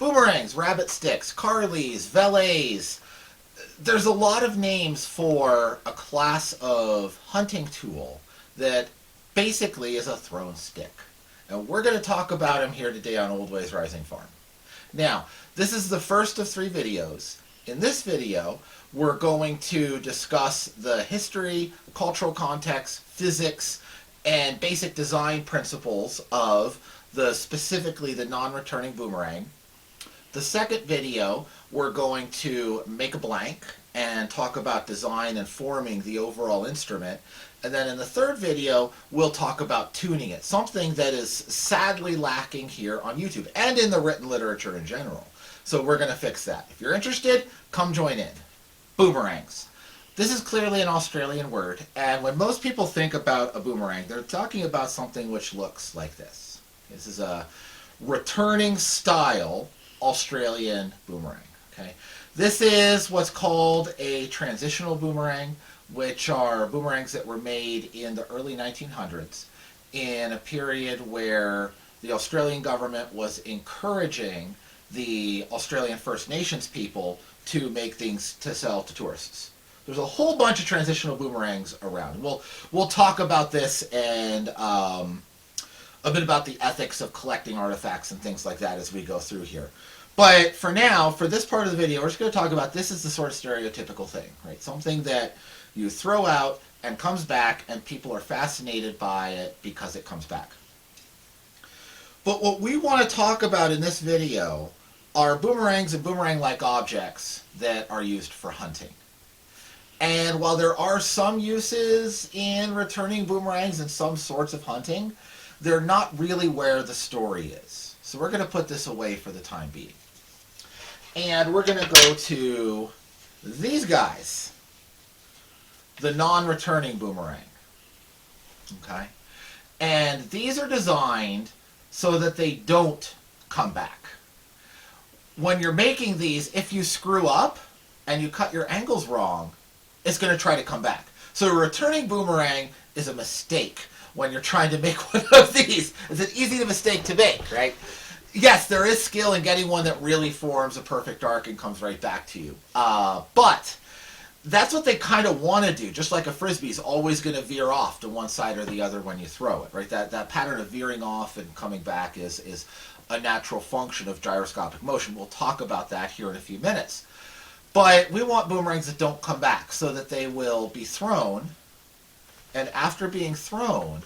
Boomerangs, rabbit sticks, Carlies, valets. There's a lot of names for a class of hunting tool that basically is a thrown stick. And we're going to talk about them here today on Old Ways Rising Farm. Now, this is the first of 3 videos. In this video, we're going to discuss the history, cultural context, physics, and basic design principles of specifically the non-returning boomerang. The second video, we're going to make a blank and talk about design and forming the overall instrument. And then in the third video, we'll talk about tuning it, something that is sadly lacking here on YouTube and in the written literature in general. So we're going to fix that. If you're interested, come join in. Boomerangs. This is clearly an Australian word, and when most people think about a boomerang, they're talking about something which looks like this. This is a returning style Australian boomerang. Okay, this is what's called a transitional boomerang, which are boomerangs that were made in the early 1900s in a period where the Australian government was encouraging the Australian First Nations people to make things to sell to tourists. There's a whole bunch of transitional boomerangs around. We'll talk about this and a bit about the ethics of collecting artifacts and things like that as we go through here. But for now, for this part of the video, we're just going to talk about this is the sort of stereotypical thing, right? Something that you throw out and comes back, and people are fascinated by it because it comes back. But what we want to talk about in this video are boomerangs and boomerang-like objects that are used for hunting. And while there are some uses in returning boomerangs in some sorts of hunting, they're not really where the story is. So we're going to put this away for the time being. And we're going to go to these guys, the non-returning boomerang. Okay? And these are designed so that they don't come back. When you're making these, if you screw up and you cut your angles wrong, it's going to try to come back. So a returning boomerang is a mistake when you're trying to make one of these. It's an easy mistake to make, right? Yes, there is skill in getting one that really forms a perfect arc and comes right back to you. But that's what they kind of want to do. Just like a frisbee is always going to veer off to one side or the other when you throw it, right? That pattern of veering off and coming back is a natural function of gyroscopic motion. We'll talk about that here in a few minutes. But we want boomerangs that don't come back so that they will be thrown, and after being thrown,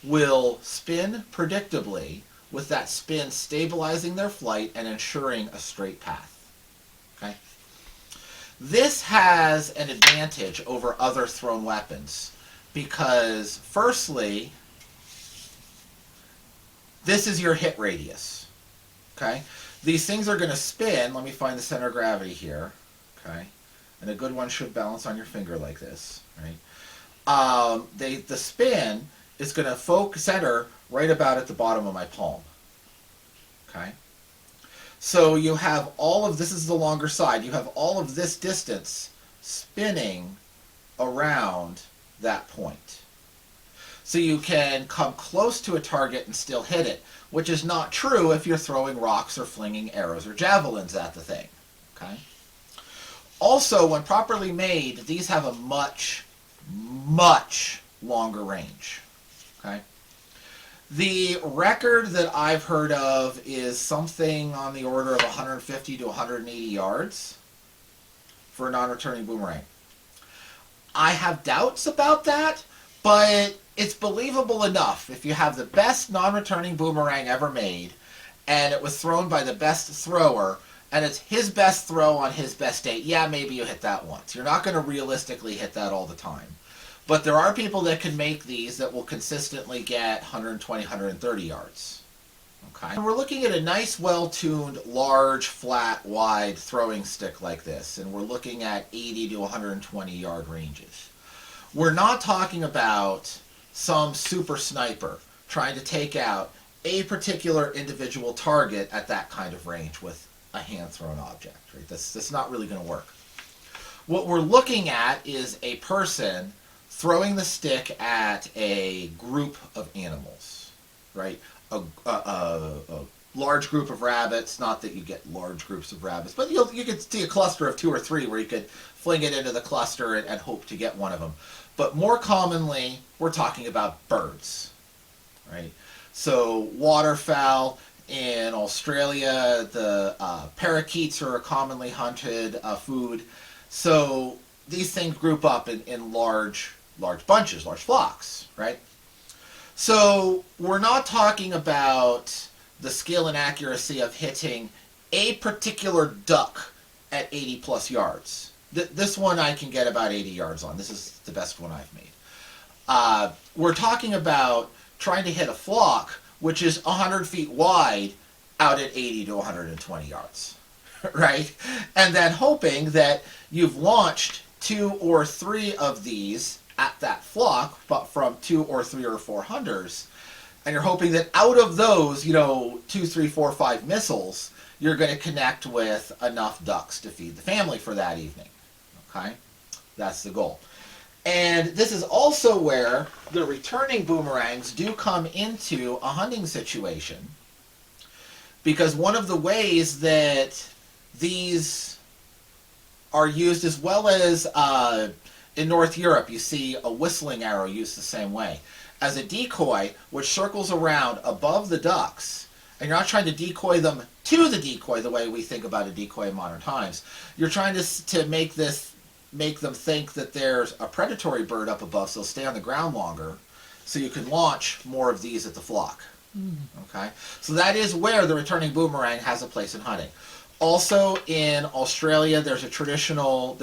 will spin predictably, with that spin stabilizing their flight and ensuring a straight path. Okay? This has an advantage over other thrown weapons because, firstly, this is your hit radius. Okay? These things are going to spin. Let me find the center of gravity here. Okay? And a good one should balance on your finger like this. Right? The spin is going to center right about at the bottom of my palm. Okay? So you have all of this is the longer side. You have all of this distance spinning around that point. So you can come close to a target and still hit it, which is not true if you're throwing rocks or flinging arrows or javelins at the thing. Okay? Also, when properly made, these have a much, much longer range. Okay? The record that I've heard of is something on the order of 150 to 180 yards for a non-returning boomerang. I have doubts about that, but it's believable enough. If you have the best non-returning boomerang ever made, and it was thrown by the best thrower, and it's his best throw on his best date, yeah, maybe you hit that once. You're not going to realistically hit that all the time. But there are people that can make these that will consistently get 120, 130 yards. Okay? And we're looking at a nice, well-tuned, large, flat, wide throwing stick like this, and we're looking at 80 to 120 yard ranges. We're not talking about some super sniper trying to take out a particular individual target at that kind of range with a hand-thrown object. Right? That's not really going to work. What we're looking at is a person throwing the stick at a group of animals, right? A large group of rabbits, not that you get large groups of rabbits, but you could see a cluster of 2 or 3 where you could fling it into the cluster and hope to get one of them. But more commonly, we're talking about birds, right? So waterfowl in Australia, the parakeets are a commonly hunted food. So these things group up in large bunches, large flocks, right? So we're not talking about the skill and accuracy of hitting a particular duck at 80 plus yards. This one I can get about 80 yards on. This is the best one I've made. We're talking about trying to hit a flock which is 100 feet wide out at 80 to 120 yards, right? And then hoping that you've launched 2 or 3 of these at that flock, but from 2 or 3 or 4 hunters, and you're hoping that out of those, 2, 3, 4, 5 missiles, you're going to connect with enough ducks to feed the family for that evening. Okay? That's the goal. And this is also where the returning boomerangs do come into a hunting situation, because one of the ways that these are used, as well as in North Europe, you see a whistling arrow used the same way, as a decoy which circles around above the ducks, and you're not trying to decoy them to the decoy the way we think about a decoy in modern times. You're trying to make them think that there's a predatory bird up above, so they'll stay on the ground longer, so you can launch more of these at the flock. Okay, so that is where the returning boomerang has a place in hunting. Also in Australia, there's a traditional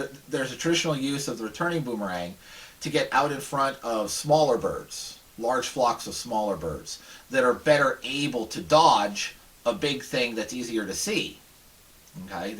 use of the returning boomerang to get out in front of smaller birds, large flocks of smaller birds that are better able to dodge a big thing that's easier to see. Okay,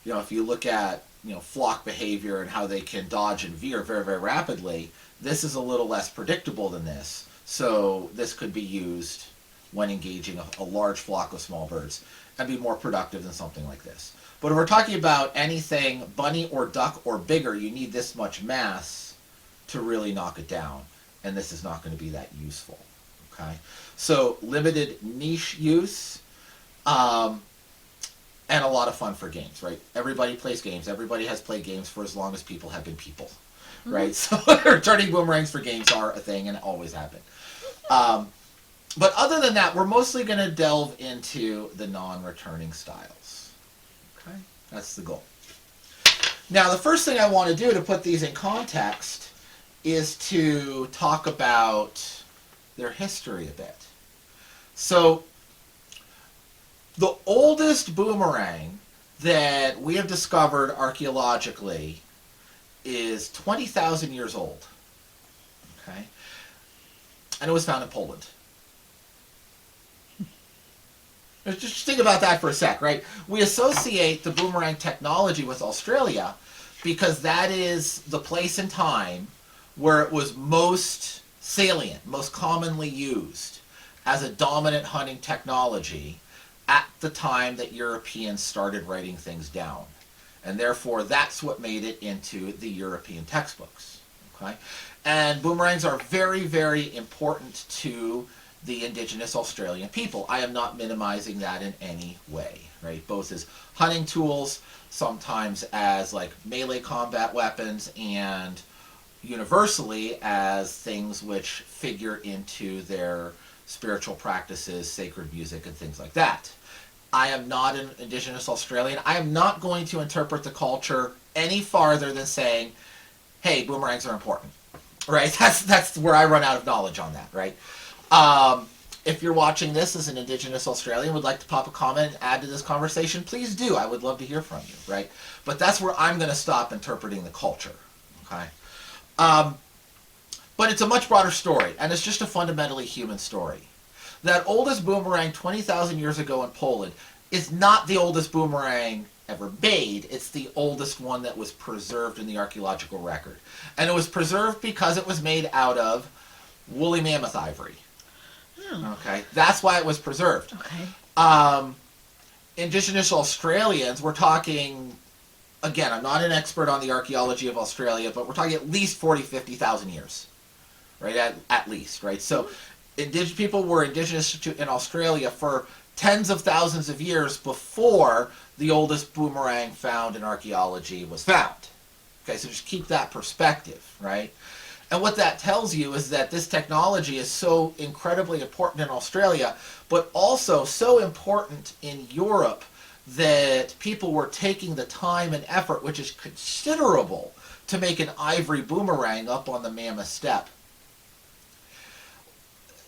if you look at flock behavior and how they can dodge and veer very, very rapidly, this is a little less predictable than this. So this could be used when engaging a large flock of small birds and be more productive than something like this. But if we're talking about anything bunny or duck or bigger, you need this much mass to really knock it down, and this is not going to be that useful. Okay, so limited niche use, and a lot of fun for games, right? Everybody plays games. Everybody has played games for as long as people have been people, right? So returning boomerangs for games are a thing and always have been. But other than that, we're mostly going to delve into the non-returning styles. Okay, that's the goal. Now, the first thing I want to do to put these in context is to talk about their history a bit. So, the oldest boomerang that we have discovered archaeologically is 20,000 years old. Okay, and it was found in Poland. Just think about that for a sec, right? We associate the boomerang technology with Australia because that is the place and time where it was most salient, most commonly used as a dominant hunting technology at the time that Europeans started writing things down. And therefore, that's what made it into the European textbooks. Okay? And boomerangs are very, very important to the indigenous Australian people. I am not minimizing that in any way, right? Both as hunting tools, sometimes as like melee combat weapons, and universally as things which figure into their spiritual practices, sacred music, and things like that. I am not an indigenous Australian. I am not going to interpret the culture any farther than saying, hey, boomerangs are important, right? That's where I run out of knowledge on that, right? If you're watching this as an indigenous Australian, would like to pop a comment and add to this conversation, please do. I would love to hear from you, right? But that's where I'm going to stop interpreting the culture, okay? But it's a much broader story, and it's just a fundamentally human story. That oldest boomerang 20,000 years ago in Poland is not the oldest boomerang ever made. It's the oldest one that was preserved in the archaeological record. And it was preserved because it was made out of woolly mammoth ivory. Okay, that's why it was preserved. Okay. Indigenous Australians, we're talking, again, I'm not an expert on the archaeology of Australia, but we're talking at least 40, 50,000 years, right? At least, right? So, people were indigenous in Australia for tens of thousands of years before the oldest boomerang found in archaeology was found. Okay, so just keep that perspective, right? And what that tells you is that this technology is so incredibly important in Australia, but also so important in Europe that people were taking the time and effort, which is considerable, to make an ivory boomerang up on the Mammoth Steppe.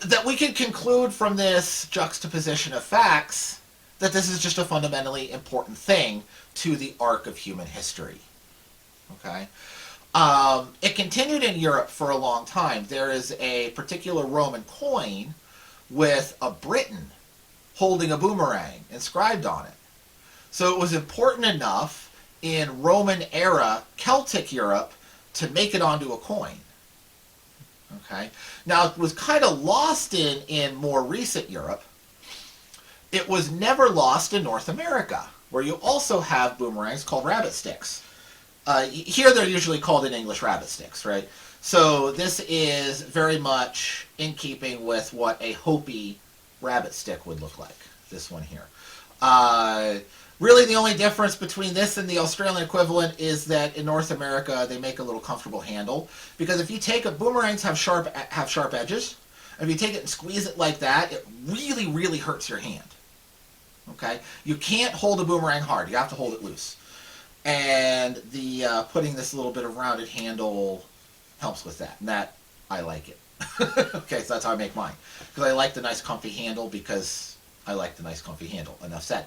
That we can conclude from this juxtaposition of facts that this is just a fundamentally important thing to the arc of human history. Okay? It continued in Europe for a long time. There is a particular Roman coin with a Briton holding a boomerang inscribed on it. So it was important enough in Roman era Celtic Europe to make it onto a coin. Okay. Now, it was kind of lost in more recent Europe. It was never lost in North America, where you also have boomerangs called rabbit sticks. Here they're usually called in English rabbit sticks, right? So this is very much in keeping with what a Hopi rabbit stick would look like, this one here. Really, the only difference between this and the Australian equivalent is that in North America, they make a little comfortable handle. Because if you take boomerangs have sharp edges, and if you take it and squeeze it like that, it really, really hurts your hand. Okay? You can't hold a boomerang hard. You have to hold it loose. And the putting this little bit of rounded handle helps with that. And that, I like it. Okay, so that's how I make mine. Because I like the nice comfy handle because I like the nice comfy handle. Enough said.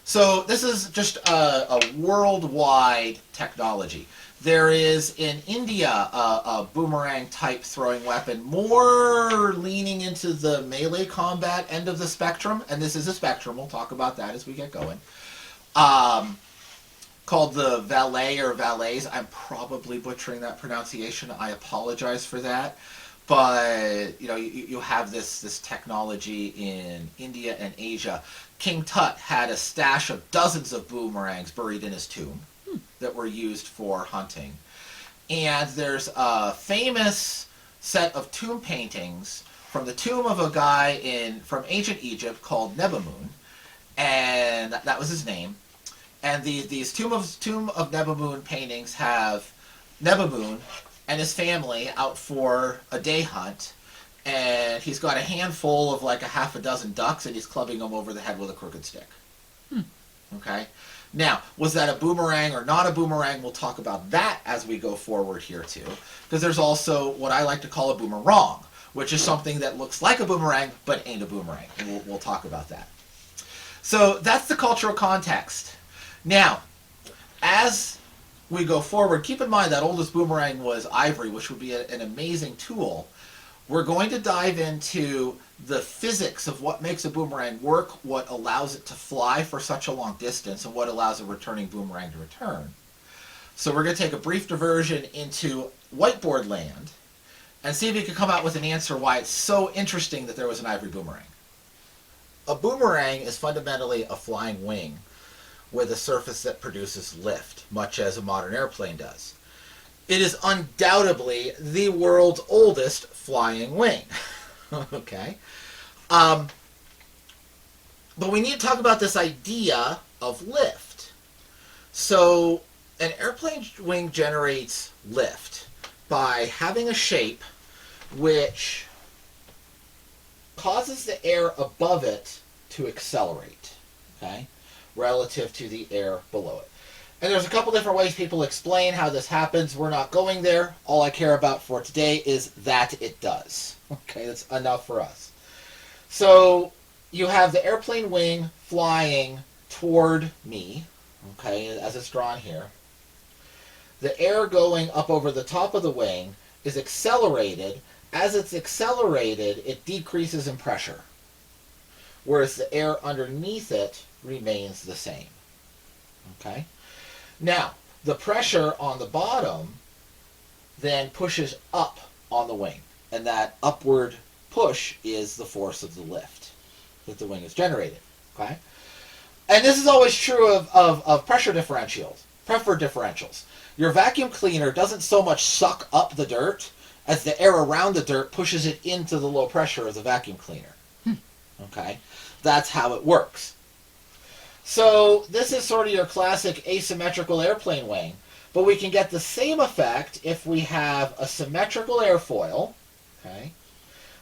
So this is just a worldwide technology. There is in India a boomerang type throwing weapon, more leaning into the melee combat end of the spectrum, and this is a spectrum, we'll talk about that as we get going, called the valet or valets. I'm probably butchering that pronunciation, I apologize for that. But you know, you have this technology in India and Asia. King Tut had a stash of dozens of boomerangs buried in his tomb that were used for hunting. And there's a famous set of tomb paintings from the tomb of a guy from ancient Egypt called Nebamun, and that was his name. And these tomb of Nebamun paintings have Nebamun and his family out for a day hunt, and he's got a handful of like a half a dozen ducks, and he's clubbing them over the head with a crooked stick. Okay? Now, was that a boomerang or not a boomerang? We'll talk about that as we go forward here too, because there's also what I like to call a boomerang, which is something that looks like a boomerang but ain't a boomerang, and we'll talk about that. So that's the cultural context. Now, as we go forward, keep in mind that oldest boomerang was ivory, which would be an amazing tool. We're going to dive into the physics of what makes a boomerang work, what allows it to fly for such a long distance, and what allows a returning boomerang to return. So we're going to take a brief diversion into whiteboard land and see if you can come out with an answer why it's so interesting that there was an ivory boomerang. A boomerang is fundamentally a flying wing with a surface that produces lift, much as a modern airplane does. It is undoubtedly the world's oldest flying wing. Okay? But we need to talk about this idea of lift. So an airplane wing generates lift by having a shape which causes the air above it to accelerate, okay, relative to the air below it. And there's a couple different ways people explain how this happens. We're not going there. All I care about for today is that it does. Okay, that's enough for us. So you have the airplane wing flying toward me, okay, as it's drawn here. The air going up over the top of the wing is accelerated. As it's accelerated, it decreases in pressure, whereas the air underneath it remains the same. Okay? Now, the pressure on the bottom then pushes up on the wing, and that upward push is the force of the lift that the wing is generated. Okay? And this is always true of pressure differentials. Your vacuum cleaner doesn't so much suck up the dirt as the air around the dirt pushes it into the low pressure of the vacuum cleaner. Okay? That's how it works. So this is sort of your classic asymmetrical airplane wing, but we can get the same effect if we have a symmetrical airfoil, okay,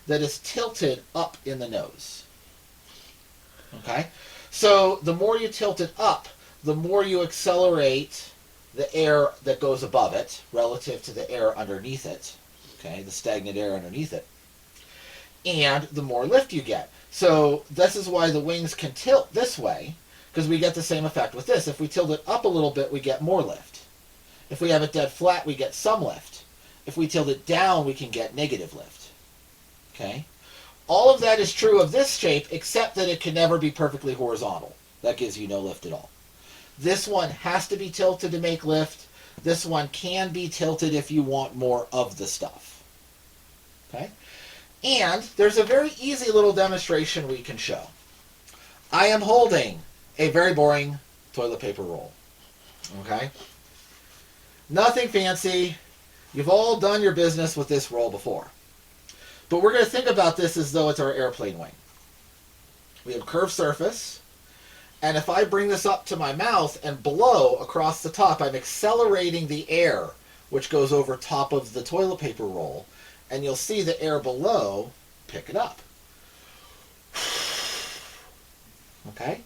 that is tilted up in the nose. Okay? So the more you tilt it up, the more you accelerate the air that goes above it relative to the air underneath it, okay, the stagnant air underneath it, and the more lift you get. So this is why the wings can tilt this way, because we get the same effect with this. If we tilt it up a little bit, we get more lift. If we have it dead flat, we get some lift. If we tilt it down, we can get negative lift. Okay? All of that is true of this shape, except that it can never be perfectly horizontal. That gives you no lift at all. This one has to be tilted to make lift. This one can be tilted if you want more of the stuff. Okay? And there's a very easy little demonstration we can show. I am holding a very boring toilet paper roll. Okay? Nothing fancy. You've all done your business with this roll before. But we're going to think about this as though it's our airplane wing. We have a curved surface, and if I bring this up to my mouth and blow across the top, I'm accelerating the air which goes over top of the toilet paper roll, and you'll see the air below pick it up. Okay?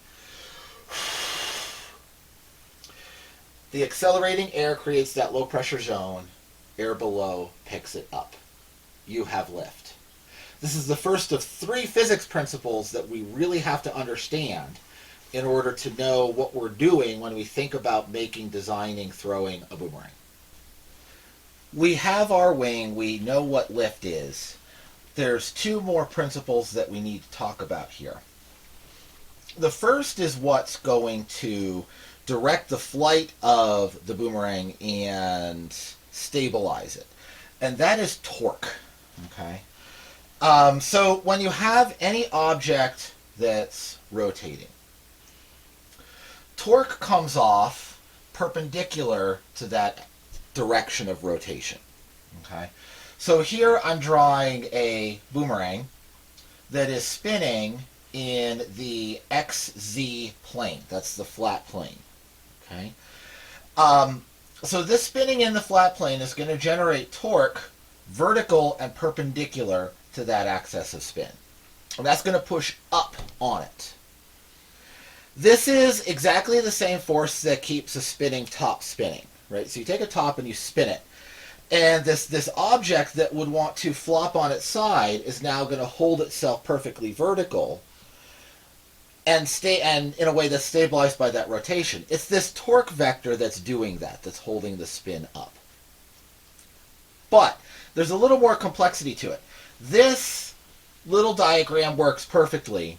The accelerating air creates that low pressure zone. Air below picks it up. You have lift. This is the first of 3 physics principles that we really have to understand in order to know what we're doing when we think about making, designing, throwing a boomerang. We have our wing. We know what lift is. There's 2 more principles that we need to talk about here. The first is what's going to direct the flight of the boomerang and stabilize it. And that is torque. Okay? So when you have any object that's rotating, torque comes off perpendicular to that direction of rotation. Okay? So here I'm drawing a boomerang that is spinning in the XZ plane. That's the flat plane. Okay? So this spinning in the flat plane is going to generate torque vertical and perpendicular to that axis of spin. And that's going to push up on it. This is exactly the same force that keeps a spinning top spinning, right? So you take a top and you spin it. And this object that would want to flop on its side is now going to hold itself perfectly vertical and in a way that's stabilized by that rotation. It's this torque vector that's doing that, that's holding the spin up. But there's a little more complexity to it. This little diagram works perfectly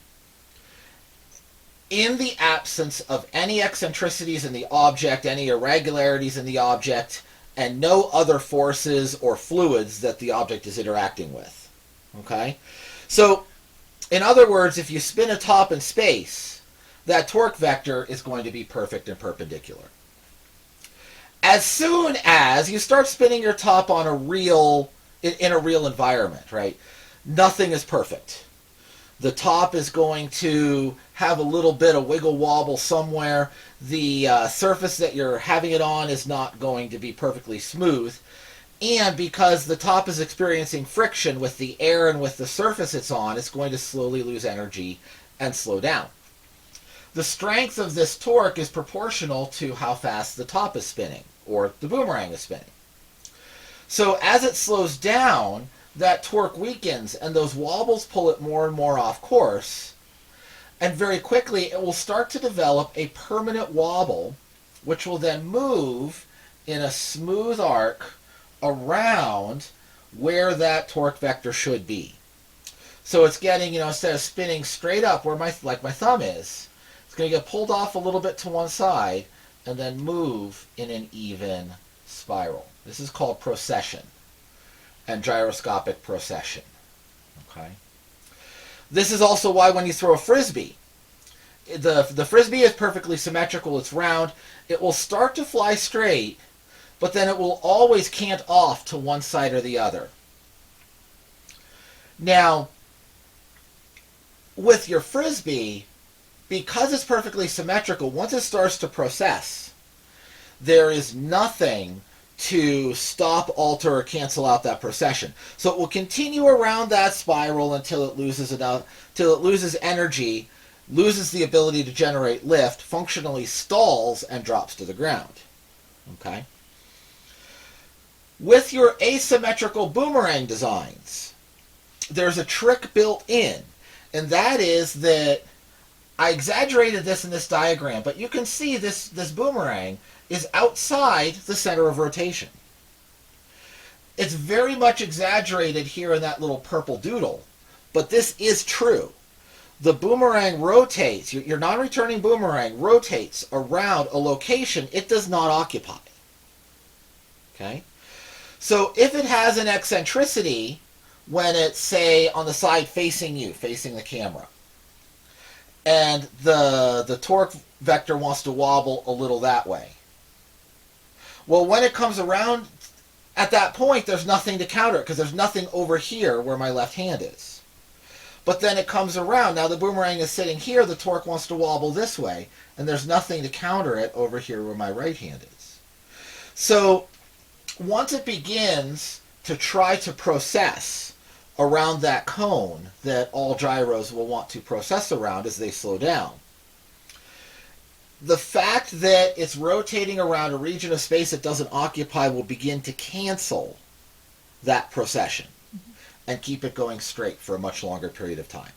in the absence of any eccentricities in the object, any irregularities in the object, and no other forces or fluids that the object is interacting with. Okay? So, in other words, if you spin a top in space, that torque vector is going to be perfect and perpendicular. As soon as you start spinning your top on in a real environment, right? Nothing is perfect. The top is going to have a little bit of wiggle wobble somewhere. The surface that you're having it on is not going to be perfectly smooth. And because the top is experiencing friction with the air and with the surface it's on, it's going to slowly lose energy and slow down. The strength of this torque is proportional to how fast the top is spinning, or the boomerang is spinning. So as it slows down, that torque weakens, and those wobbles pull it more and more off course. And very quickly, it will start to develop a permanent wobble, which will then move in a smooth arc around where that torque vector should be. So it's getting, instead of spinning straight up where my thumb is, it's going to get pulled off a little bit to one side and then move in an even spiral. This is called precession and gyroscopic precession. Okay? This is also why when you throw a frisbee, the frisbee is perfectly symmetrical, it's round, it will start to fly straight, but then it will always cant off to one side or the other. Now, With your Frisbee, because it's perfectly symmetrical, once it starts to process, there is nothing to stop, alter, or cancel out that precession. So it will continue around that spiral until it loses energy, loses the ability to generate lift, functionally stalls, and drops to the ground. Okay? With your asymmetrical boomerang designs, there's a trick built in, and that is that I exaggerated this in this diagram, but you can see this boomerang is outside the center of rotation. It's very much exaggerated here in that little purple doodle, but this is true. The boomerang rotates, your non-returning boomerang rotates around a location it does not occupy. Okay? So if it has an eccentricity when it's, say, on the side facing you, facing the camera, and the torque vector wants to wobble a little that way, well, when it comes around, at that point, there's nothing to counter it because there's nothing over here where my left hand is. But then it comes around. Now the boomerang is sitting here, the torque wants to wobble this way, and there's nothing to counter it over here where my right hand is. So once it begins to try to process around that cone that all gyros will want to process around as they slow down, the fact that it's rotating around a region of space it doesn't occupy will begin to cancel that precession and keep it going straight for a much longer period of time.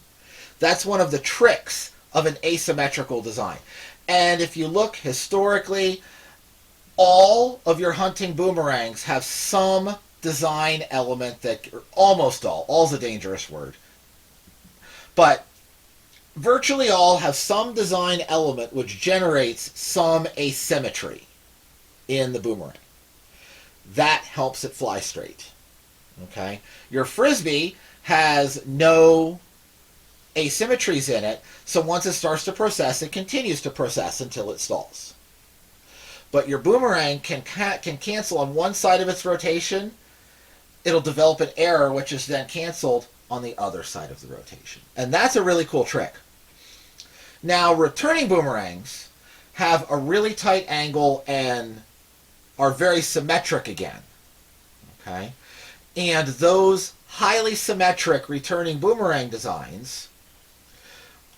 That's one of the tricks of an asymmetrical design. And if you look historically, all of your hunting boomerangs have some design element that, almost all's a dangerous word, but virtually all have some design element which generates some asymmetry in the boomerang. That helps it fly straight. Okay? Your Frisbee has no asymmetries in it, so once it starts to process, it continues to process until it stalls. But your boomerang can cancel on one side of its rotation. It'll develop an error which is then canceled on the other side of the rotation. And that's a really cool trick. Now, returning boomerangs have a really tight angle and are very symmetric again. Okay? And those highly symmetric returning boomerang designs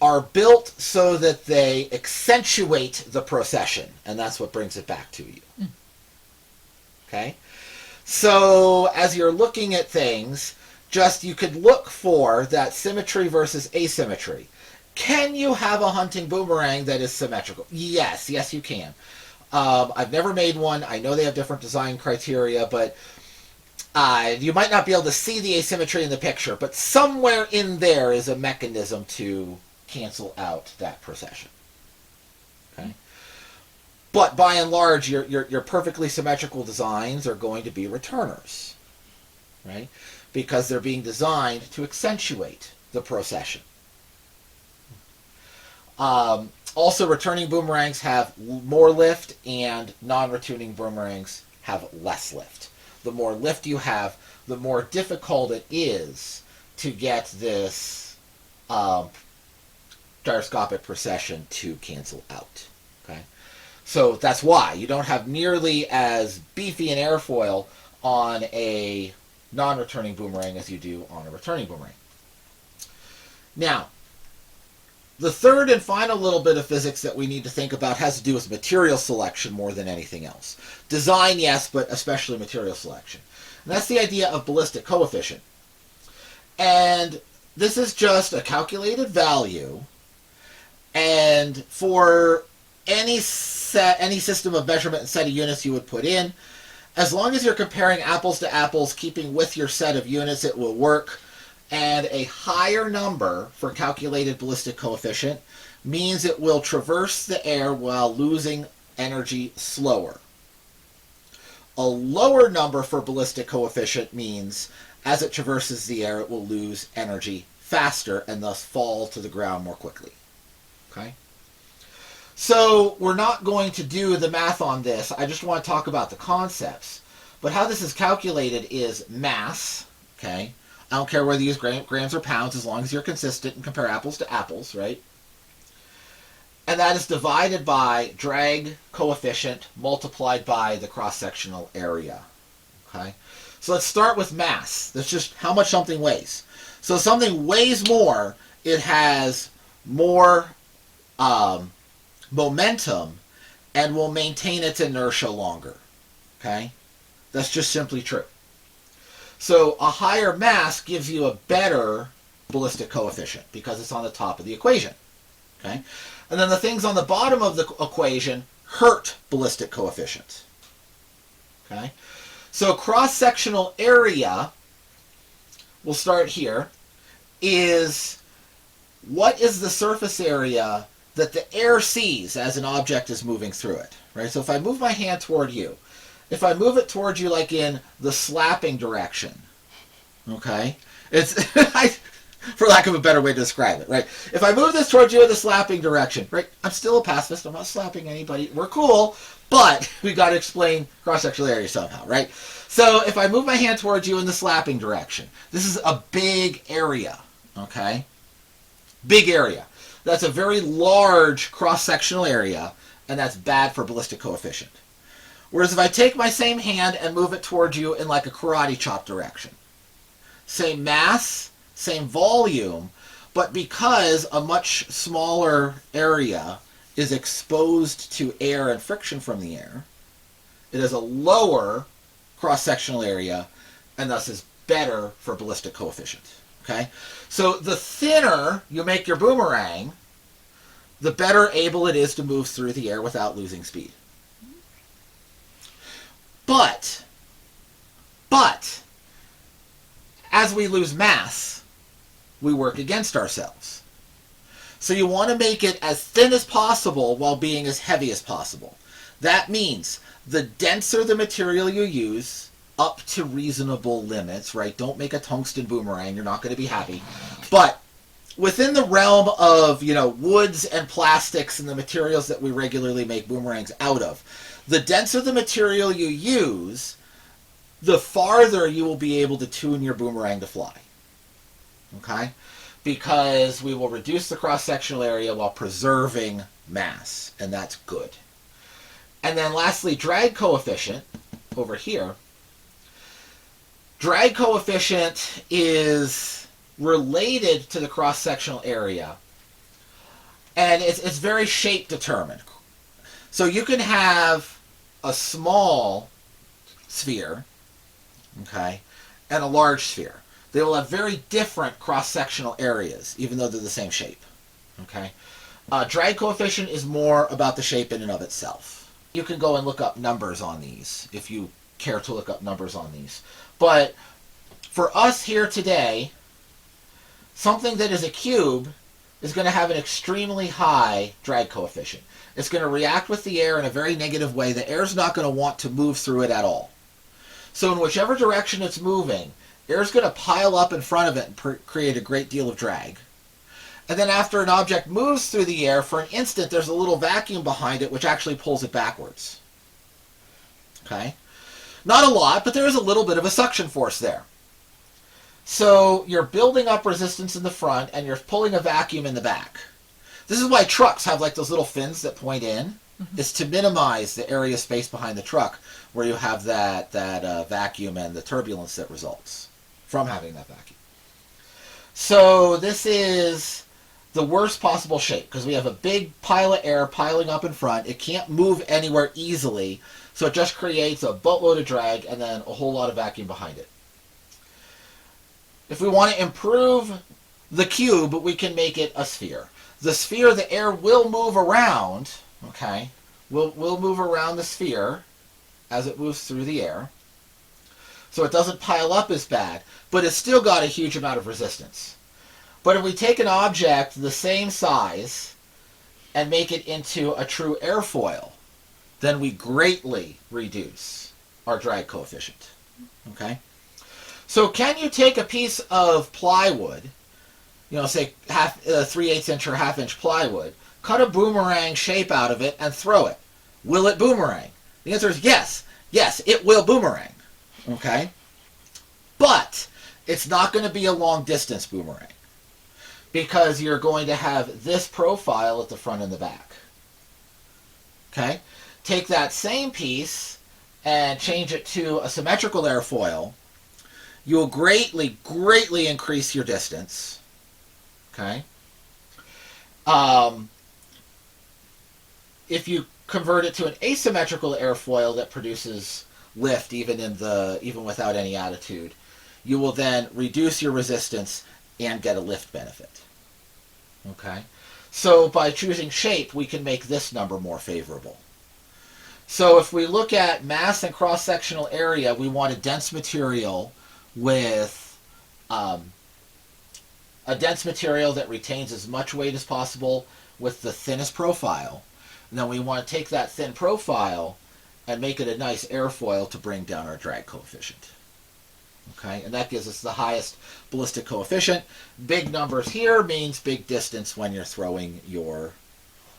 are built so that they accentuate the procession, and that's what brings it back to you. Okay? So as you're looking at things, just you could look for that symmetry versus asymmetry. Can you have a hunting boomerang that is symmetrical? Yes, you can. I've never made one. I know they have different design criteria, but you might not be able to see the asymmetry in the picture, but somewhere in there is a mechanism to cancel out that precession. Okay? But by and large, your perfectly symmetrical designs are going to be returners, right? Because they're being designed to accentuate the procession. Also, returning boomerangs have more lift, and non-returning boomerangs have less lift. The more lift you have, the more difficult it is to get this gyroscopic precession to cancel out. Okay, so that's why you don't have nearly as beefy an airfoil on a non-returning boomerang as you do on a returning boomerang. Now, the third and final little bit of physics that we need to think about has to do with material selection more than anything else. Design, yes, but especially material selection. And that's the idea of ballistic coefficient. And this is just a calculated value, and for any system of measurement and set of units you would put in, as long as you're comparing apples to apples, keeping with your set of units, it will work. And a higher number for calculated ballistic coefficient means it will traverse the air while losing energy slower. A lower number for ballistic coefficient means as it traverses the air, it will lose energy faster and thus fall to the ground more quickly. Okay? So we're not going to do the math on this. I just want to talk about the concepts. But how this is calculated is mass, okay, I don't care whether you use grams or pounds as long as you're consistent and compare apples to apples, right? And that is divided by drag coefficient multiplied by the cross-sectional area. Okay? So let's start with mass. That's just how much something weighs. So something weighs more, it has more momentum and will maintain its inertia longer. Okay? That's just simply true. So a higher mass gives you a better ballistic coefficient because it's on the top of the equation. Okay? And then the things on the bottom of the equation hurt ballistic coefficient. Okay? So cross-sectional area, we'll start here, is what is the surface area that the air sees as an object is moving through it. Right? So if I move my hand toward you, if I move it towards you like in the slapping direction, okay? It's for lack of a better way to describe it, right? If I move this towards you in the slapping direction, right? I'm still a pacifist. I'm not slapping anybody. We're cool, but we got to explain cross-sectional area somehow, right? So if I move my hand towards you in the slapping direction, this is a big area, okay? Big area. That's a very large cross-sectional area, and that's bad for ballistic coefficient. Whereas if I take my same hand and move it towards you in like a karate chop direction, same mass, same volume, but because a much smaller area is exposed to air and friction from the air, it has a lower cross-sectional area and thus is better for ballistic coefficient. Okay? So the thinner you make your boomerang, the better able it is to move through the air without losing speed. But, as we lose mass, we work against ourselves. So you want to make it as thin as possible while being as heavy as possible. That means the denser the material you use, up to reasonable limits, right? Don't make a tungsten boomerang. You're not going to be happy. But within the realm of, woods and plastics and the materials that we regularly make boomerangs out of, the denser the material you use, the farther you will be able to tune your boomerang to fly. Okay? Because we will reduce the cross-sectional area while preserving mass, and that's good. And then lastly, drag coefficient, over here. Drag coefficient is related to the cross-sectional area, and it's very shape determined. So you can have a small sphere, okay, and a large sphere. They will have very different cross-sectional areas, even though they're the same shape, okay? Drag coefficient is more about the shape in and of itself. You can go and look up numbers on these, if you care to look up numbers on these. But for us here today, something that is a cube is going to have an extremely high drag coefficient. It's going to react with the air in a very negative way. The air's not going to want to move through it at all. So in whichever direction it's moving, air's going to pile up in front of it and create a great deal of drag. And then after an object moves through the air, for an instant, there's a little vacuum behind it which actually pulls it backwards. Okay? Not a lot, but there is a little bit of a suction force there. So you're building up resistance in the front and you're pulling a vacuum in the back. This is why trucks have like those little fins that point in. Mm-hmm. Is to minimize the area space behind the truck where you have that vacuum and the turbulence that results from having that vacuum. So this is the worst possible shape because we have a big pile of air piling up in front. It can't move anywhere easily, so it just creates a boatload of drag and then a whole lot of vacuum behind it. If we want to improve the cube, we can make it a sphere. The sphere, the air will move around, okay? We'll move around the sphere as it moves through the air. So it doesn't pile up as bad, but it's still got a huge amount of resistance. But if we take an object the same size and make it into a true airfoil, then we greatly reduce our drag coefficient. Okay? So can you take a piece of plywood, say 3/8 inch or 1/2 inch plywood, cut a boomerang shape out of it and throw it? Will it boomerang? The answer is yes. Yes, it will boomerang. Okay? But It's not going to be a long distance boomerang because you're going to have this profile at the front and the back. Okay? Take that same piece and change it to a symmetrical airfoil. You'll greatly, greatly increase your distance. Okay? If you convert it to an asymmetrical airfoil that produces lift even without any attitude, you will then reduce your resistance and get a lift benefit. Okay? So by choosing shape, we can make this number more favorable. So if we look at mass and cross-sectional area, we want a dense material with a dense material that retains as much weight as possible with the thinnest profile. And then we want to take that thin profile and make it a nice airfoil to bring down our drag coefficient. Okay, and that gives us the highest ballistic coefficient. Big numbers here means big distance when you're throwing your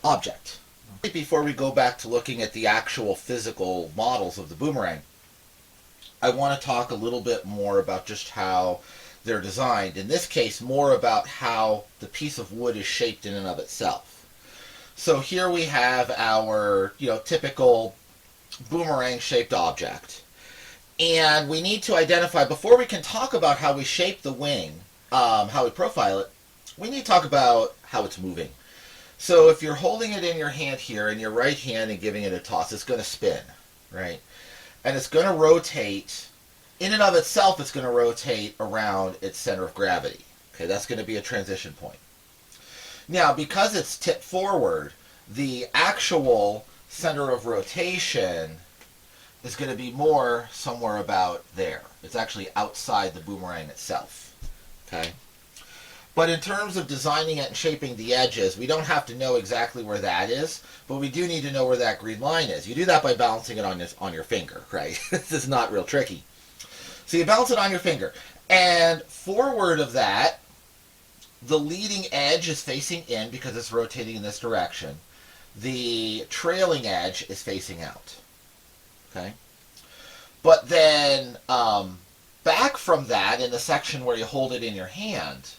object. Before we go back to looking at the actual physical models of the boomerang, I want to talk a little bit more about just how they're designed. In this case, more about how the piece of wood is shaped in and of itself. So here we have our typical boomerang-shaped object. And we need to identify, before we can talk about how we shape the wing, how we profile it, we need to talk about how it's moving. So if you're holding it in your hand here, in your right hand, and giving it a toss, it's going to spin, right? And it's going to rotate. In and of itself, it's going to rotate around its center of gravity. Okay, that's going to be a transition point. Now, because it's tipped forward, the actual center of rotation is going to be more somewhere about there. It's actually outside the boomerang itself. Okay? But in terms of designing it and shaping the edges, we don't have to know exactly where that is, but we do need to know where that green line is. You do that by balancing it on your finger, right? This is not real tricky. So you balance it on your finger. And forward of that, the leading edge is facing in because it's rotating in this direction. The trailing edge is facing out. Okay? But then back from that, in the section where you hold it in your hand,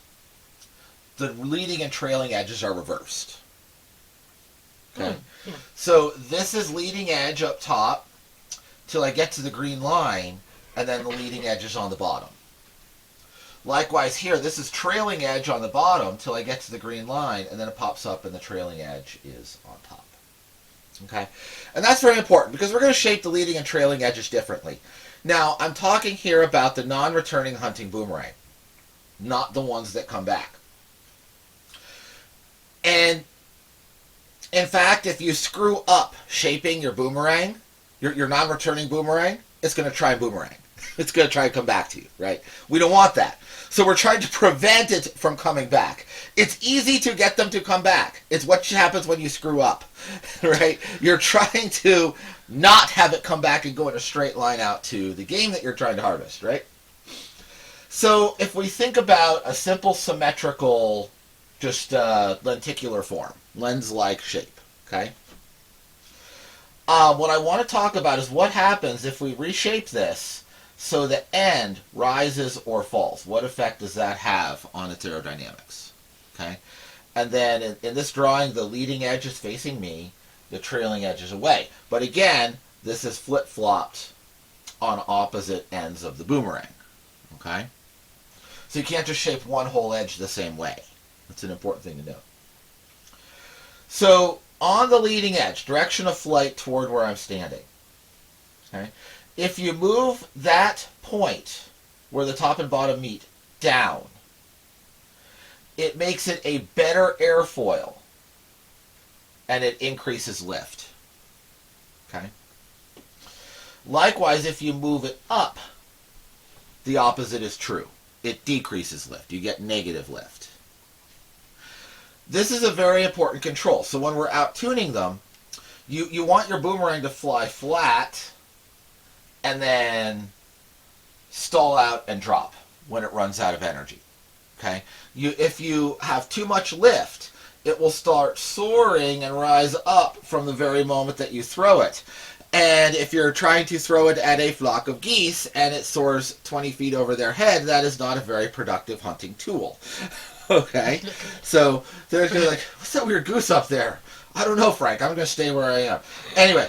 the leading and trailing edges are reversed. Okay? Yeah. So this is leading edge up top till I get to the green line, and then the leading edge is on the bottom. Likewise here, this is trailing edge on the bottom till I get to the green line, and then it pops up and the trailing edge is on top. Okay? And that's very important because we're going to shape the leading and trailing edges differently. Now, I'm talking here about the non-returning hunting boomerang, not the ones that come back. And in fact, if you screw up shaping your boomerang, your non-returning boomerang, it's going to try and boomerang. It's going to try and come back to you, right? We don't want that. So we're trying to prevent it from coming back. It's easy to get them to come back. It's what happens when you screw up, right? You're trying to not have it come back and go in a straight line out to the game that you're trying to harvest, right? So if we think about a simple symmetrical, just lenticular form, lens-like shape, okay? What I want to talk about is what happens if we reshape this so the end rises or falls. What effect does that have on its aerodynamics? Okay, and then in this drawing, the leading edge is facing me, the trailing edge is away. But again, this is flip-flopped on opposite ends of the boomerang. Okay, so you can't just shape one whole edge the same way. That's an important thing to know. So on the leading edge, direction of flight toward where I'm standing. Okay, if you move that point where the top and bottom meet down, it makes it a better airfoil and it increases lift. Okay? Likewise, if you move it up, the opposite is true. It decreases lift. You get negative lift. This is a very important control. So when we're out tuning them, you want your boomerang to fly flat and then stall out and drop when it runs out of energy. Okay? If you have too much lift, it will start soaring and rise up from the very moment that you throw it. And if you're trying to throw it at a flock of geese and it soars 20 feet over their head, that is not a very productive hunting tool. Okay? So they're going to be like, what's that weird goose up there? I don't know, Frank. I'm going to stay where I am. Anyway,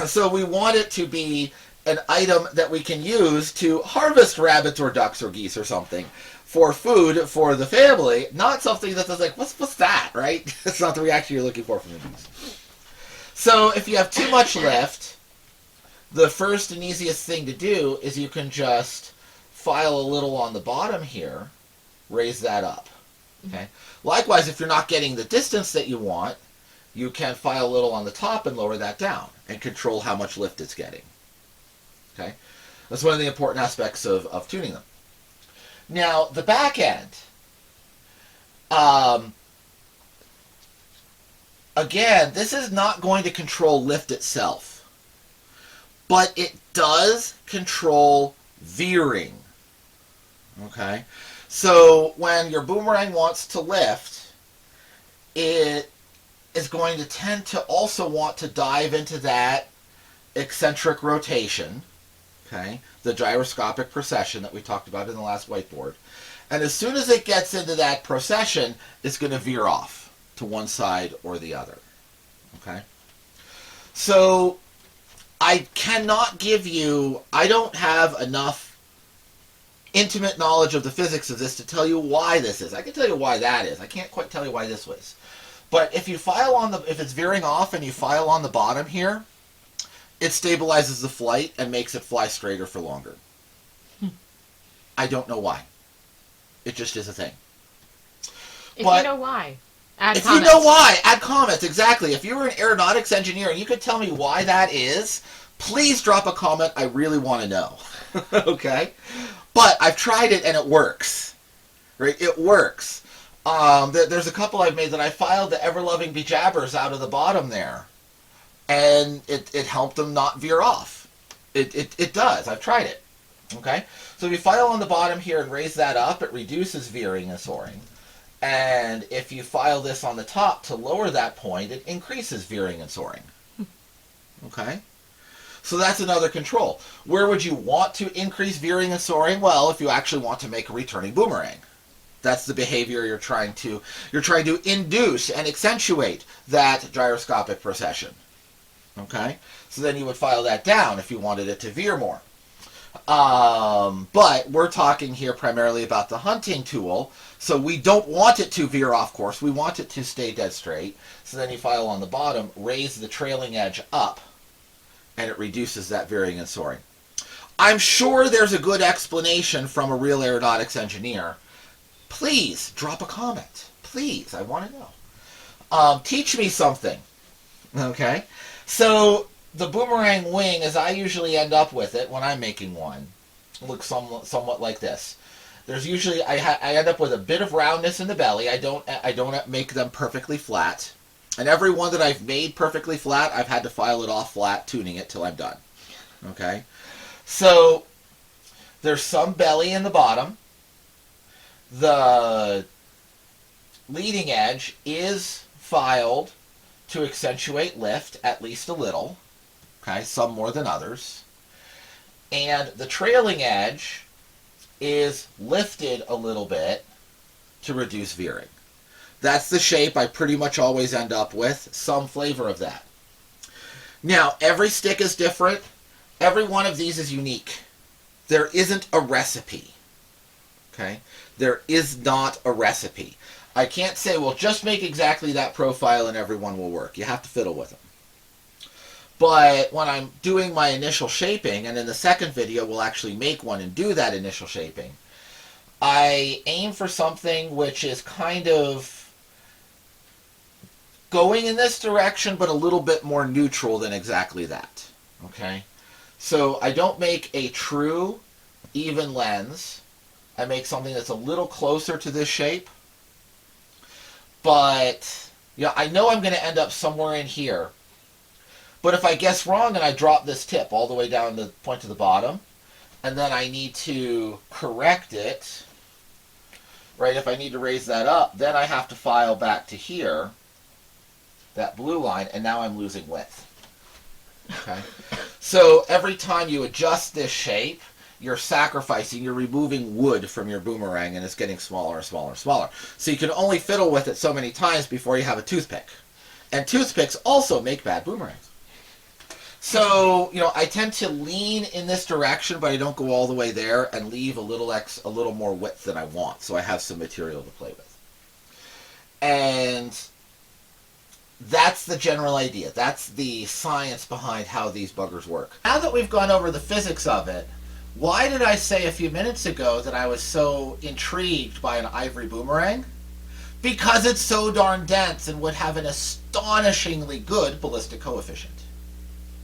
so we want it to be an item that we can use to harvest rabbits or ducks or geese or something for food for the family, not something that's like, what's that, right? That's not the reaction you're looking for from the geese. So if you have too much lift, the first and easiest thing to do is you can just file a little on the bottom here, raise that up. Okay. Likewise, if you're not getting the distance that you want, you can file a little on the top and lower that down and control how much lift it's getting. Okay. That's one of the important aspects of tuning them. Now, the back end. Again, this is not going to control lift itself, but it does control veering. Okay? So when your boomerang wants to lift, it is going to tend to also want to dive into that eccentric rotation, okay, the gyroscopic precession that we talked about in the last whiteboard. And as soon as it gets into that precession, it's going to veer off to one side or the other. Okay? So I cannot give you, I don't have enough intimate knowledge of the physics of this to tell you why this is. I can tell you why that is. I can't quite tell you why this was. But if you file on the, if it's veering off and you file on the bottom here, it stabilizes the flight and makes it fly straighter for longer. I don't know why. It just is a thing. If you know why, add if comments. you know why, add comments. Exactly. If you were an aeronautics engineer and you could tell me why that is, please drop a comment. I really want to know. Okay? But I've tried it and it works. Right? It works. There's a couple I've made that I filed the ever-loving bejabbers out of the bottom there. And it helped them not veer off. It does. I've tried it. Okay? So if you file on the bottom here and raise that up, it reduces veering and soaring. And if you file this on the top to lower that point, it increases veering and soaring. Okay? So that's another control. Where would you want to increase veering and soaring? Well, if you actually want to make a returning boomerang. That's the behavior you're trying to induce and accentuate that gyroscopic precession. Okay? So then you would file that down if you wanted it to veer more. But we're talking here primarily about the hunting tool, so we don't want it to veer off course. We want it to stay dead straight. So then you file on the bottom, raise the trailing edge up, and it reduces that veering and soaring. I'm sure there's a good explanation from a real aeronautics engineer. Please drop a comment. Please, I want to know. Teach me something. Okay? So the boomerang wing, as I usually end up with it when I'm making one, looks somewhat like this. There's usually, I end up with a bit of roundness in the belly. I don't make them perfectly flat. And every one that I've made perfectly flat, I've had to file it off flat, tuning it till I'm done. Okay? So there's some belly in the bottom. The leading edge is filed to accentuate lift at least a little. Okay, some more than others. And the trailing edge is lifted a little bit to reduce veering. That's the shape I pretty much always end up with, some flavor of that. Now, every stick is different. Every one of these is unique. There isn't a recipe. Okay? There is not a recipe. I can't say, well, just make exactly that profile and everyone will work. You have to fiddle with them. But when I'm doing my initial shaping, and in the second video we'll actually make one and do that initial shaping, I aim for something which is kind of going in this direction, but a little bit more neutral than exactly that. Okay? So I don't make a true even lens. I make something that's a little closer to this shape. But yeah, I know I'm going to end up somewhere in here. But if I guess wrong and I drop this tip all the way down to the point to the bottom, and then I need to correct it, right, if I need to raise that up, then I have to file back to here. that blue line, and now I'm losing width. Okay? So every time you adjust this shape, you're sacrificing, you're removing wood from your boomerang, and it's getting smaller and smaller and smaller. So you can only fiddle with it so many times before you have a toothpick. And toothpicks also make bad boomerangs. So, I tend to lean in this direction, but I don't go all the way there, and leave a little more width than I want, so I have some material to play with. And that's the general idea. That's the science behind how these buggers work. Now that we've gone over the physics of it, why did I say a few minutes ago that I was so intrigued by an ivory boomerang? Because it's so darn dense and would have an astonishingly good ballistic coefficient.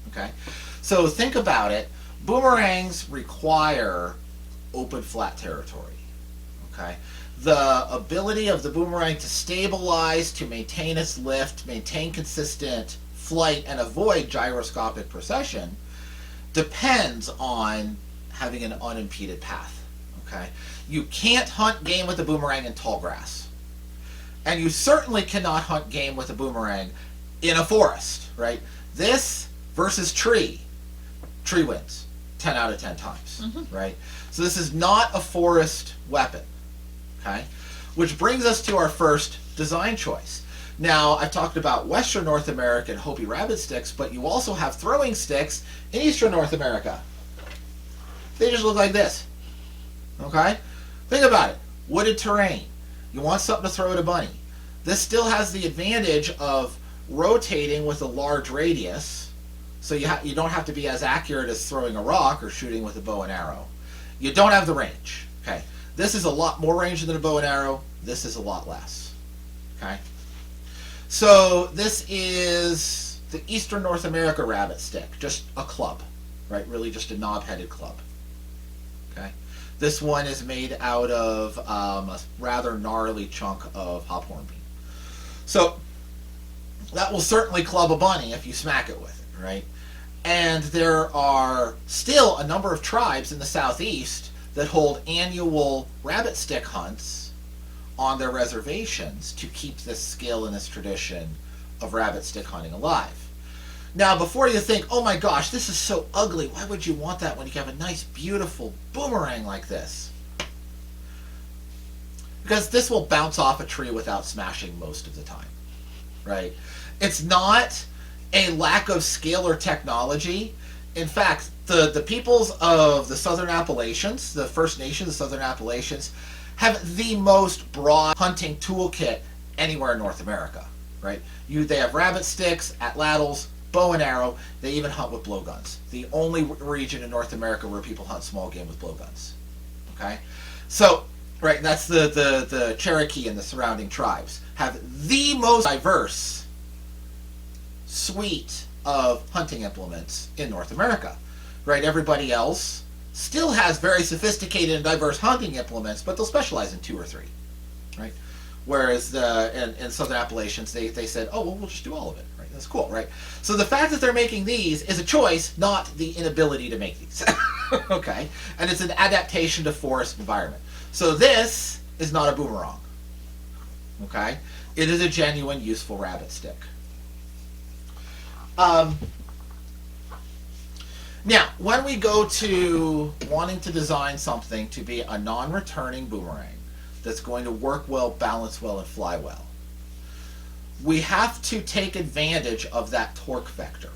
Okay? So think about it. Boomerangs require open flat territory. Okay? The ability of the boomerang to stabilize, to maintain its lift, maintain consistent flight, and avoid gyroscopic precession depends on having an unimpeded path. Okay? You can't hunt game with a boomerang in tall grass. And you certainly cannot hunt game with a boomerang in a forest, right? This versus tree wins 10 out of 10 times, right? So this is not a forest weapon, okay? Which brings us to our first design choice. Now, I've talked about Western North American Hopi rabbit sticks, but you also have throwing sticks in Eastern North America. They just look like this, okay? Think about it. Wooded terrain. You want something to throw at a bunny. This still has the advantage of rotating with a large radius, so you don't have to be as accurate as throwing a rock or shooting with a bow and arrow. You don't have the range. Okay, this is a lot more range than a bow and arrow. This is a lot less. Okay, so this is the Eastern North America rabbit stick, just a club, right? Really, just a knob-headed club. Okay, this one is made out of a rather gnarly chunk of hopcorn bean. So that will certainly club a bunny if you smack it with it, right? And there are still a number of tribes in the southeast that hold annual rabbit stick hunts on their reservations to keep this skill and this tradition of rabbit stick hunting alive. Now, before you think, oh my gosh, this is so ugly, why would you want that when you have a nice, beautiful boomerang like this? Because this will bounce off a tree without smashing most of the time, right? It's not a lack of skill or technology. In fact, the peoples of the Southern Appalachians, the First Nations, the Southern Appalachians, have the most broad hunting toolkit anywhere in North America, right? They have rabbit sticks, atlatls, bow and arrow. They even hunt with blowguns. The only region in North America where people hunt small game with blowguns. Okay, so right, that's the Cherokee and the surrounding tribes have the most diverse suite of hunting implements in North America, right? Everybody else still has very sophisticated and diverse hunting implements, but they'll specialize in 2 or 3, right? Whereas in Southern Appalachians, they said, oh, well, we'll just do all of it, right? That's cool, right? So the fact that they're making these is a choice, not the inability to make these, okay? And it's an adaptation to forest environment. So this is not a boomerang, okay? It is a genuine, useful rabbit stick. Now, when we go to wanting to design something to be a non-returning boomerang that's going to work well, balance well, and fly well, we have to take advantage of that torque vector.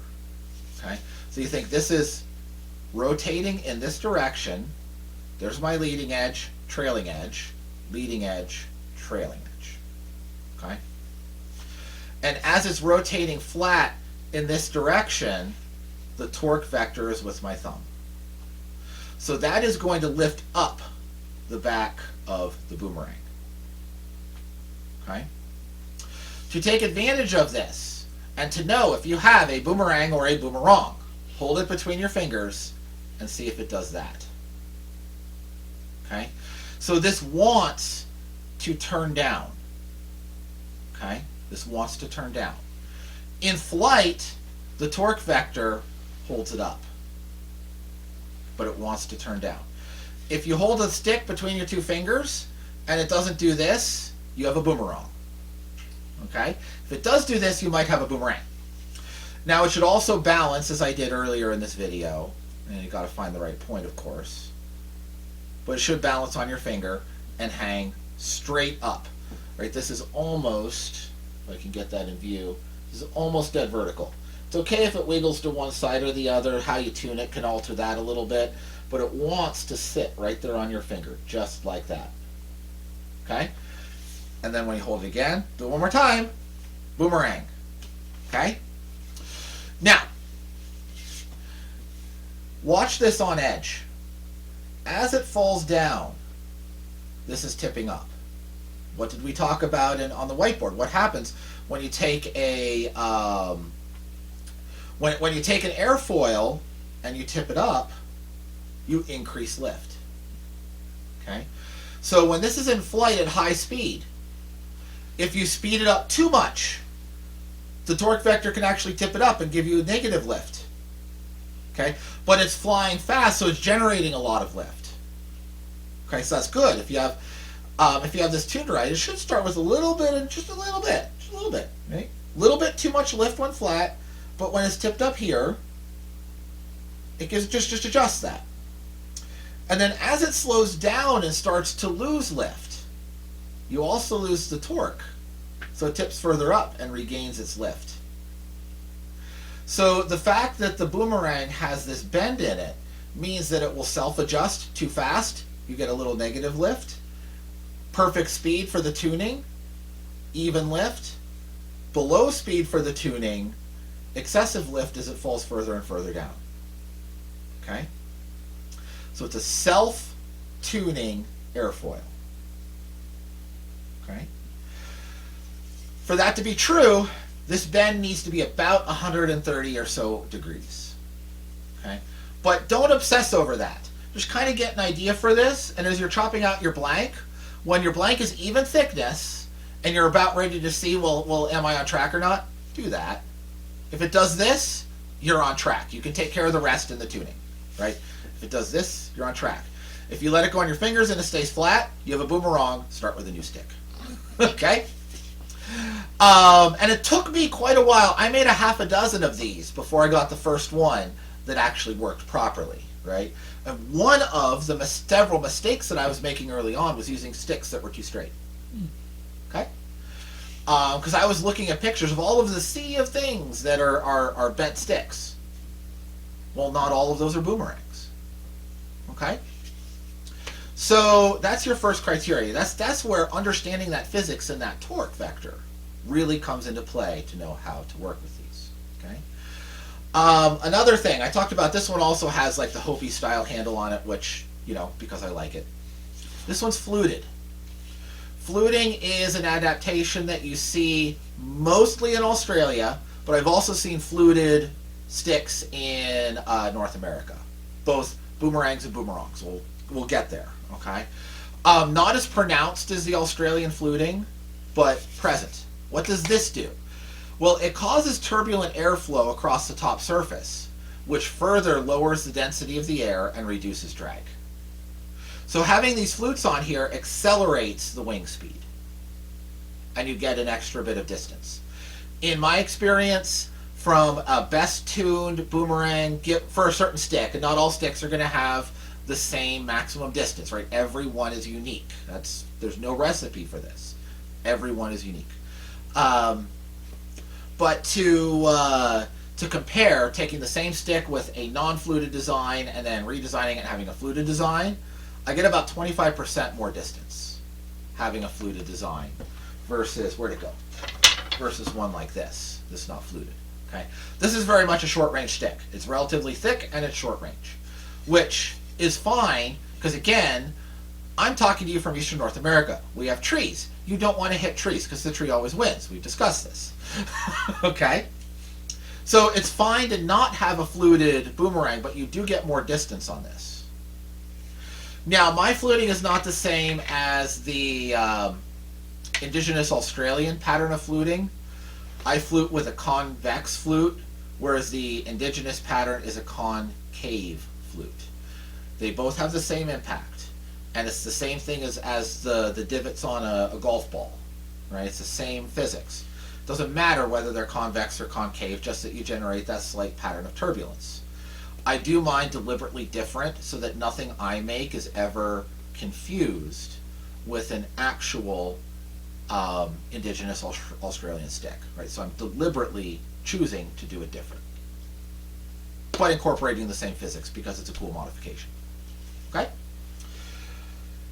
Okay? So you think this is rotating in this direction. There's my leading edge, trailing edge, leading edge, trailing edge. Okay? And as it's rotating flat in this direction, the torque vector is with my thumb. So that is going to lift up the back of the boomerang. Okay? To take advantage of this, and to know if you have a boomerang or a boomerang, hold it between your fingers and see if it does that. Okay? So this wants to turn down. Okay? This wants to turn down. In flight, the torque vector holds it up, but it wants to turn down. If you hold a stick between your 2 fingers and it doesn't do this, you have a boomerang. Okay? If it does do this, you might have a boomerang. Now it should also balance, as I did earlier in this video, and you got to find the right point, of course, but it should balance on your finger and hang straight up. Right? This is almost, if I can get that in view, this is almost dead vertical. It's okay if it wiggles to one side or the other. How you tune it can alter that a little bit, but it wants to sit right there on your finger, just like that. Okay? And then when you hold it again, do it one more time. Boomerang. Okay? Now, watch this on edge. As it falls down, this is tipping up. What did we talk about on the whiteboard? What happens when you take a when you take an airfoil and you tip it up? You increase lift. Okay? So when this is in flight at high speed, if you speed it up too much, the torque vector can actually tip it up and give you a negative lift. Okay? But it's flying fast, so it's generating a lot of lift. Okay, so that's good. If you have this tuned right, it should start with a little bit and just a little bit, right? A little bit too much lift when flat, but when it's tipped up here, it gives just adjusts that. And then as it slows down and starts to lose lift, you also lose the torque. So it tips further up and regains its lift. So the fact that the boomerang has this bend in it means that it will self-adjust too fast. You get a little negative lift. Perfect speed for the tuning, even lift. Below speed for the tuning, excessive lift as it falls further and further down. Okay? So it's a self-tuning airfoil. Okay? For that to be true, this bend needs to be about 130 or so degrees. Okay? But don't obsess over that. Just kind of get an idea for this, and as you're chopping out your blank, when your blank is even thickness, and you're about ready to see, well, am I on track or not? Do that. If it does this, you're on track. You can take care of the rest in the tuning, right? If it does this, you're on track. If you let it go on your fingers and it stays flat, you have a boomerang. Start with a new stick. Okay? And it took me quite a while. I made a half a dozen of these before I got the first one that actually worked properly, right? And one of the several mistakes that I was making early on was using sticks that were too straight. Okay? Because I was looking at pictures of all of the sea of things that are bent sticks. Well, not all of those are boomerangs. Okay? So that's your first criteria. That's where understanding that physics and that torque vector really comes into play to know how to work with these. Okay? Another thing, I talked about, this one also has like the Hopi style handle on it, which, you know, because I like it. This one's fluted. Fluting is an adaptation that you see mostly in Australia, but I've also seen fluted sticks in North America. Both boomerangs and boomerangs. We'll get there, okay? Not as pronounced as the Australian fluting, but present. What does this do? Well, it causes turbulent airflow across the top surface, which further lowers the density of the air and reduces drag. So having these flutes on here accelerates the wing speed, and you get an extra bit of distance. In my experience, from a best tuned boomerang for a certain stick, and not all sticks are going to have the same maximum distance, right? Every one is unique. There's no recipe for this. Every one is unique. But to compare, taking the same stick with a non-fluted design and then redesigning it and having a fluted design, I get about 25% more distance having a fluted design versus, where'd it go? Versus one like this. This is not fluted. Okay? This is very much a short range stick. It's relatively thick and it's short range, which is fine because, again, I'm talking to you from Eastern North America. We have trees. You don't want to hit trees because the tree always wins. We've discussed this. Okay? So it's fine to not have a fluted boomerang, but you do get more distance on this. Now, my fluting is not the same as the indigenous Australian pattern of fluting. I flute with a convex flute, whereas the indigenous pattern is a concave flute. They both have the same impact, and it's the same thing as the divots on a golf ball, right? It's the same physics. Doesn't matter whether they're convex or concave, just that you generate that slight pattern of turbulence. I do mine deliberately different so that nothing I make is ever confused with an actual indigenous Australian stick, right? So I'm deliberately choosing to do it different, but incorporating the same physics because it's a cool modification. Okay?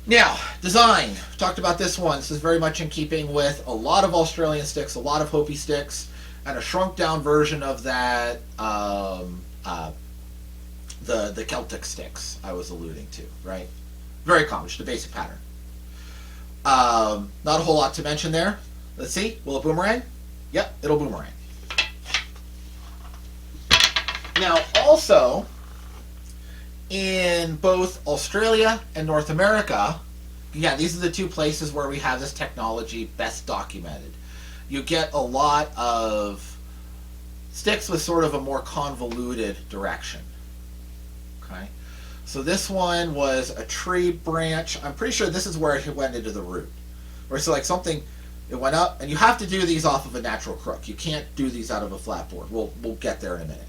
Now, design. Talked about this one. This is very much in keeping with a lot of Australian sticks, a lot of Hopi sticks, and a shrunk down version of that, the Celtic sticks I was alluding to, right? Very common, just a basic pattern. Not a whole lot to mention there. Let's see. Will it boomerang? Yep, it'll boomerang. Now, also, in both Australia and North America, again, these are the two places where we have this technology best documented. You get a lot of sticks with sort of a more convoluted direction. Okay? So this one was a tree branch. I'm pretty sure this is where it went into the root. Where it's like something, it went up, and you have to do these off of a natural crook. You can't do these out of a flat board. We'll get there in a minute.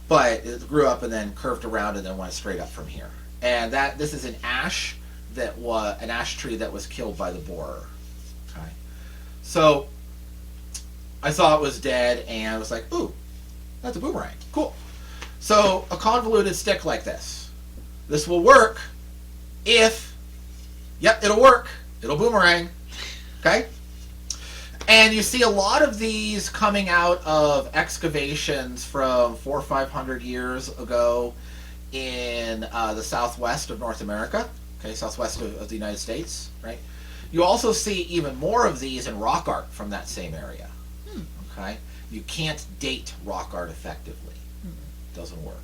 But it grew up and then curved around and then went straight up from here. And this is an ash that was an ash tree that was killed by the borer. Okay, so I saw it was dead and I was like, ooh, that's a boomerang. Cool. So a convoluted stick like this. This will work if, yep, it'll work. It'll boomerang. Okay? And you see a lot of these coming out of excavations from 400 or 500 years ago in the southwest of North America, okay, southwest of the United States, right? You also see even more of these in rock art from that same area, okay? You can't date rock art effectively. It doesn't work.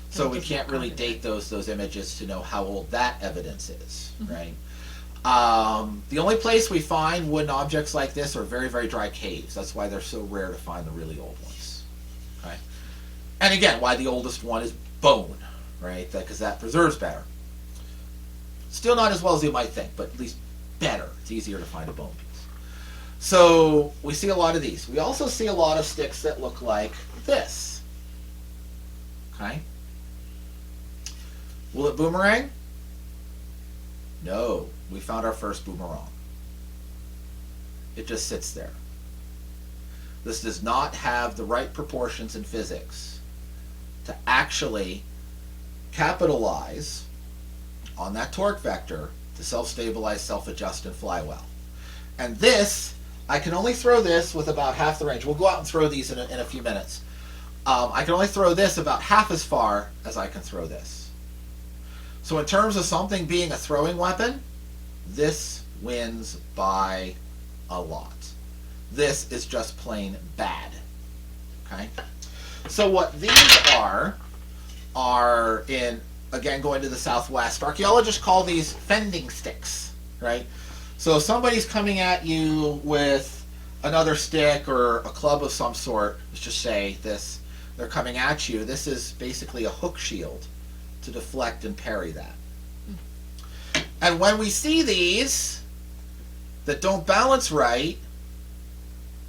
So we can't really date those images to know how old that evidence is, right? The only place we find wooden objects like this are very, very dry caves. That's why they're so rare to find the really old ones. Okay? And again, why the oldest one is bone, right? Because that preserves better. Still not as well as you might think, but at least better. It's easier to find a bone piece. So we see a lot of these. We also see a lot of sticks that look like this. Okay? Will it boomerang? No. We found our first boomerang. It just sits there. This does not have the right proportions in physics to actually capitalize on that torque vector to self-stabilize, self-adjust, and fly well. And this, I can only throw this with about half the range. We'll go out and throw these in a few minutes. I can only throw this about half as far as I can throw this. So in terms of something being a throwing weapon, this wins by a lot. This is just plain bad. Okay? So what these are in, again, going to the southwest, archaeologists call these fending sticks, right? So if somebody's coming at you with another stick or a club of some sort, let's just say this, they're coming at you, this is basically a hook shield to deflect and parry that. And when we see these that don't balance right,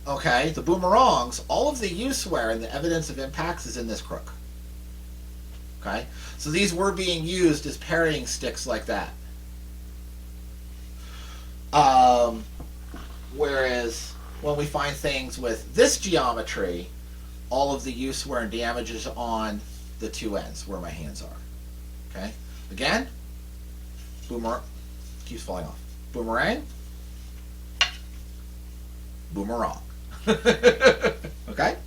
okay, the boomerangs, all of the use wear and the evidence of impacts is in this crook. Okay? So these were being used as parrying sticks like that. Whereas when we find things with this geometry, all of the use wear and damage is on the two ends where my hands are. Okay? Again, boomerang, keeps falling off. Boomerang, boomerang. Okay?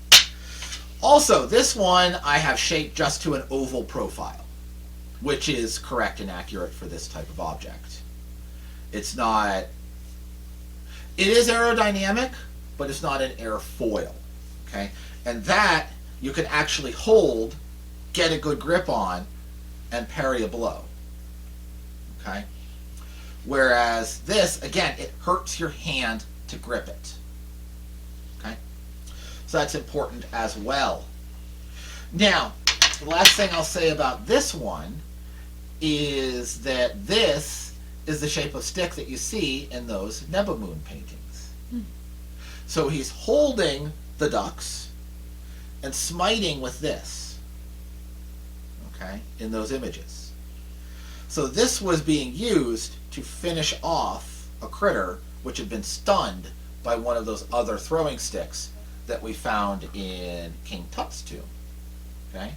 Also, this one I have shaped just to an oval profile, which is correct and accurate for this type of object. It's not, it is aerodynamic, but it's not an airfoil. Okay? And that you can actually hold, get a good grip on, and parry a blow. Okay? Whereas this, again, it hurts your hand to grip it. Okay? So that's important as well. Now, the last thing I'll say about this one is that this is the shape of stick that you see in those Nebamoon paintings. So he's holding the ducks and smiting with this, okay, in those images. So this was being used to finish off a critter which had been stunned by one of those other throwing sticks that we found in King Tut's tomb. Okay,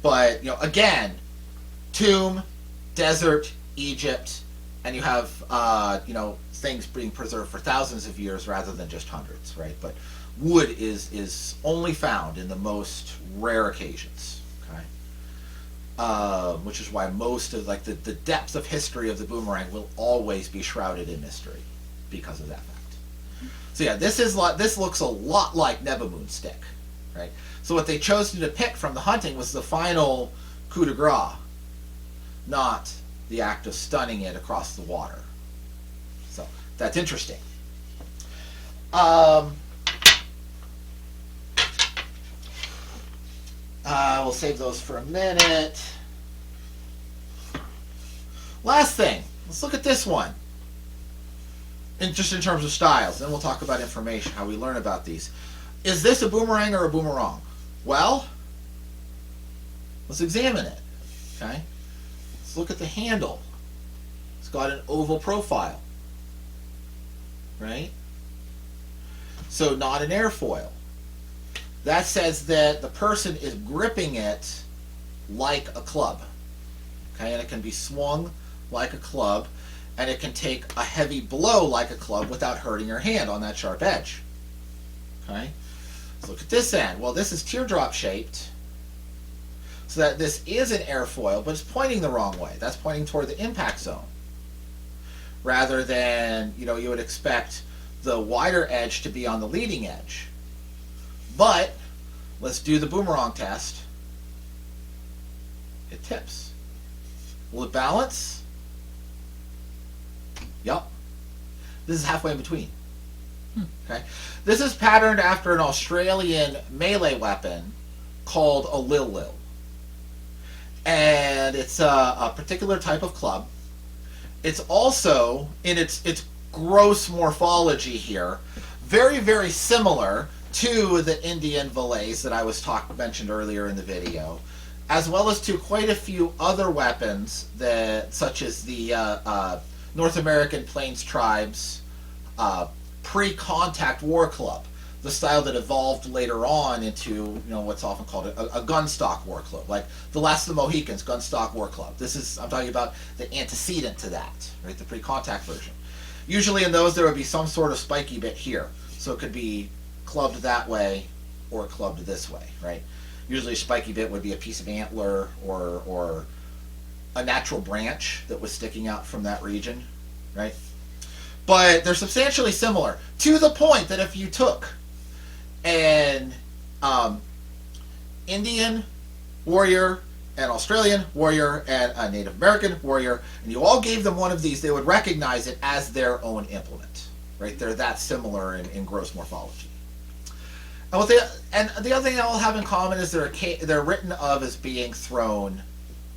but again, tomb, desert, Egypt, and you have things being preserved for thousands of years rather than just hundreds, right? But wood is only found in the most rare occasions. Okay, which is why most of the depth of history of the boomerang will always be shrouded in mystery because of that fact. So yeah, this looks a lot like Nebamoon's stick, right? So what they chose to depict from the hunting was the final coup de grace, not the act of stunning it across the water. So that's interesting. We'll save those for a minute. Last thing, let's look at this one. Just in terms of styles, then we'll talk about information, how we learn about these. Is this a boomerang or a boomerang? Well, let's examine it. Okay, let's look at the handle. It's got an oval profile, right? So not an airfoil. That says that the person is gripping it like a club. Okay, and it can be swung like a club, and it can take a heavy blow like a club without hurting your hand on that sharp edge. Okay, let's look at this end. Well, this is teardrop shaped, so that this is an airfoil, but it's pointing the wrong way. That's pointing toward the impact zone, rather than you would expect the wider edge to be on the leading edge. But let's do the boomerang test. It tips. Will it balance? Yup. This is halfway in between. Okay. This is patterned after an Australian melee weapon called a lil-lil. And it's a particular type of club. It's also, in its gross morphology here, very, very similar to the Indian valets that I mentioned earlier in the video, as well as to quite a few other weapons such as the North American Plains tribes pre-contact war club, the style that evolved later on into what's often called a gunstock war club, like the Last of the Mohicans gunstock war club. I'm talking about the antecedent to that, right? The pre-contact version. Usually in those there would be some sort of spiky bit here, so it could be clubbed that way or clubbed this way, right? Usually a spiky bit would be a piece of antler or a natural branch that was sticking out from that region, right? But they're substantially similar, to the point that if you took an Indian warrior, an Australian warrior, and a Native American warrior, and you all gave them one of these, they would recognize it as their own implement, right? They're that similar in gross morphology. And the other thing they all have in common is they're written of as being thrown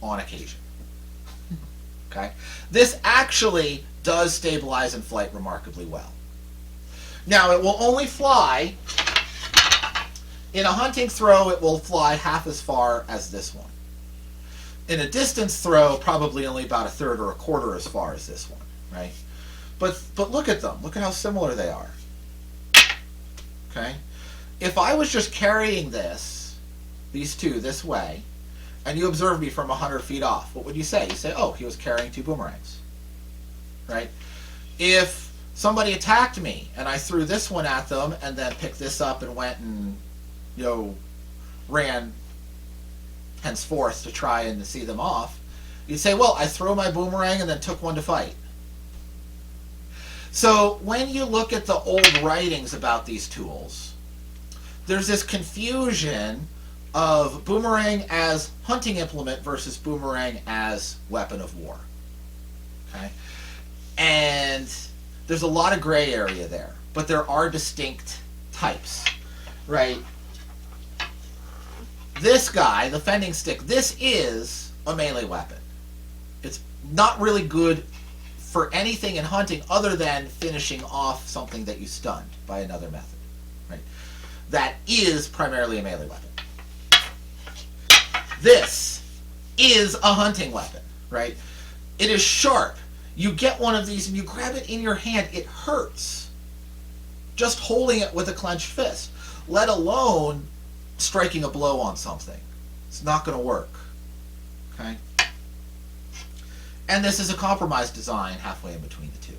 on occasion. Okay, this actually does stabilize in flight remarkably well. Now, it will only fly in a hunting throw. It will fly half as far as this one. In a distance throw, probably only about a third or a quarter as far as this one, right? But look at them. Look at how similar they are. Okay. If I was just carrying these two this way, and you observed me from 100 feet off, what would you say? You say, oh, he was carrying two boomerangs, right? If somebody attacked me and I threw this one at them and then picked this up and went and, ran henceforth to try and see them off, you'd say, well, I threw my boomerang and then took one to fight. So when you look at the old writings about these tools, there's this confusion of boomerang as hunting implement versus boomerang as weapon of war. Okay? And there's a lot of gray area there, but there are distinct types, right? This guy, the fending stick, this is a melee weapon. It's not really good for anything in hunting other than finishing off something that you stunned by another method, right? That is primarily a melee weapon. This is a hunting weapon, right? It is sharp. You get one of these and you grab it in your hand, it hurts. Just holding it with a clenched fist, let alone striking a blow on something. It's not going to work, okay? And this is a compromise design halfway in between the two.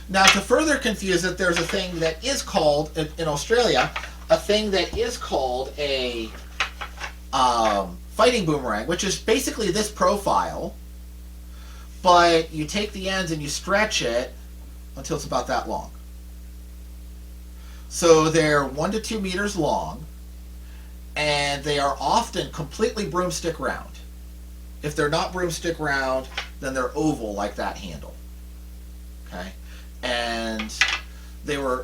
Now, to further confuse it, there's a thing that is called, in Australia, a thing that is called a fighting boomerang, which is basically this profile, but you take the ends and you stretch it until it's about that long. So they're 1 to 2 meters long, and they are often completely broomstick round. If they're not broomstick round, then they're oval like that handle. Okay, and their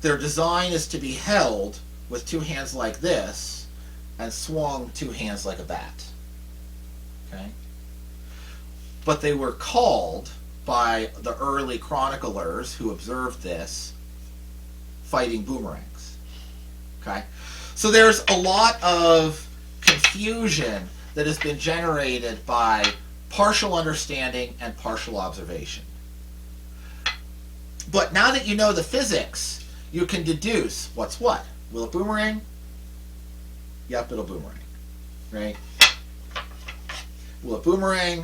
design is to be held with 2 hands like this and swung 2 hands like a bat. Okay, but they were called by the early chroniclers who observed this fighting boomerangs. Okay, so there's a lot of confusion that has been generated by partial understanding and partial observation. But now that you know the physics, you can deduce what's what. Will it boomerang? Yep, it'll boomerang. Right? Will it boomerang?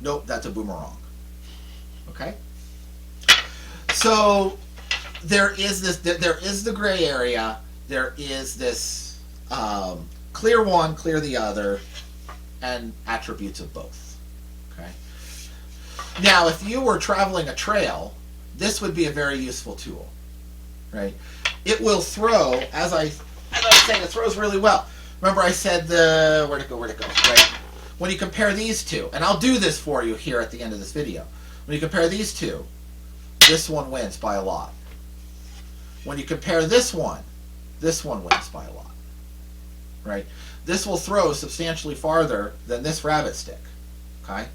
Nope, that's a boomerang. Okay? So there is the gray area. There is this clear one, clear the other, and attributes of both. Okay? Now, if you were traveling a trail, this would be a very useful tool. Right? It will throw, as I was saying, it throws really well. Remember I said where'd it go, right? When you compare these two, and I'll do this for you here at the end of this video. When you compare these two, this one wins by a lot. When you compare this one wins by a lot. Right? This will throw substantially farther than this rabbit stick. Okay?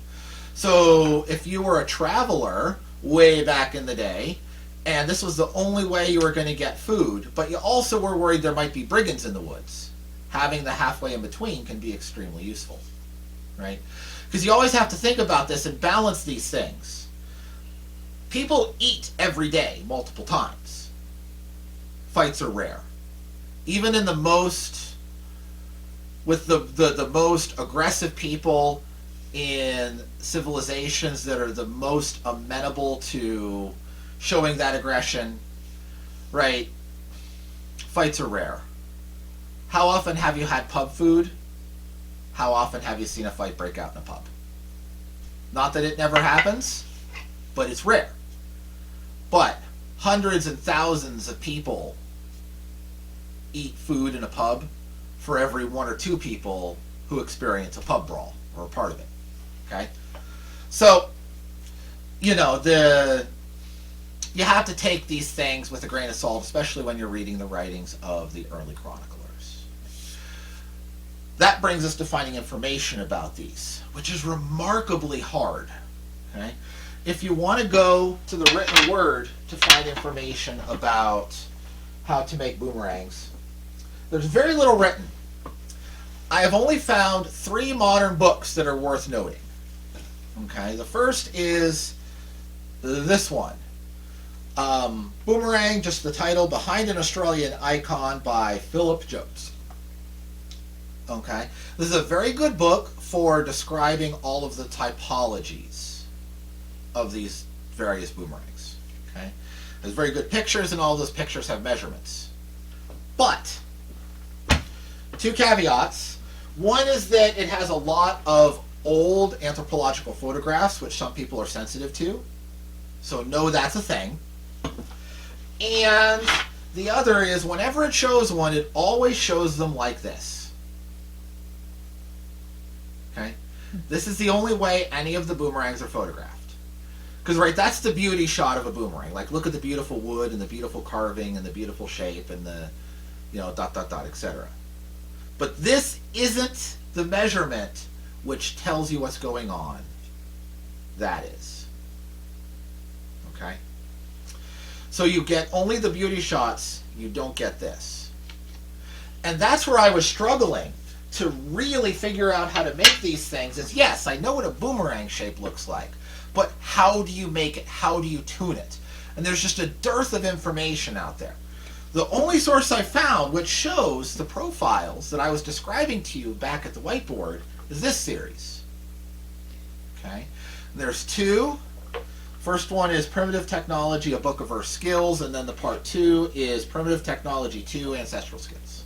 So if you were a traveler way back in the day, and this was the only way you were going to get food, but you also were worried there might be brigands in the woods, having the halfway in between can be extremely useful. Right? Because you always have to think about this and balance these things. People eat every day, multiple times. Fights are rare. Even in the most, with the most aggressive people in civilizations that are the most amenable to showing that aggression, right? Fights are rare. How often have you had pub food? How often have you seen a fight break out in a pub? Not that it never happens, but it's rare. But hundreds and thousands of people eat food in a pub for every 1 or 2 people who experience a pub brawl or a part of it. Okay? So, you know, you have to take these things with a grain of salt, especially when you're reading the writings of the early chroniclers. That brings us to finding information about these, which is remarkably hard. Okay? If you want to go to the written word to find information about how to make boomerangs, there's very little written. I have only found 3 modern books that are worth noting. Okay, the first is this one. Boomerang, just the title, Behind an Australian Icon by Philip Jones. Okay, this is a very good book for describing all of the typologies of these various boomerangs. Okay, there's very good pictures, and all those pictures have measurements. But 2 caveats. One is that it has a lot of old anthropological photographs, which some people are sensitive to. So know that's a thing. And the other is whenever it shows one, it always shows them like this. Okay? This is the only way any of the boomerangs are photographed. Because, right, that's the beauty shot of a boomerang. Like, look at the beautiful wood and the beautiful carving and the beautiful shape and the, you know, ... etc. But this isn't the measurement which tells you what's going on. That is. Okay? So you get only the beauty shots, you don't get this. And that's where I was struggling to really figure out how to make these things. Is yes, I know what a boomerang shape looks like, but how do you make it? How do you tune it? And there's just a dearth of information out there. The only source I found which shows the profiles that I was describing to you back at the whiteboard is this series. Okay? There's two. First one is Primitive Technology, a Book of Earth Skills, and then the part 2 is Primitive Technology 2, Ancestral Skills.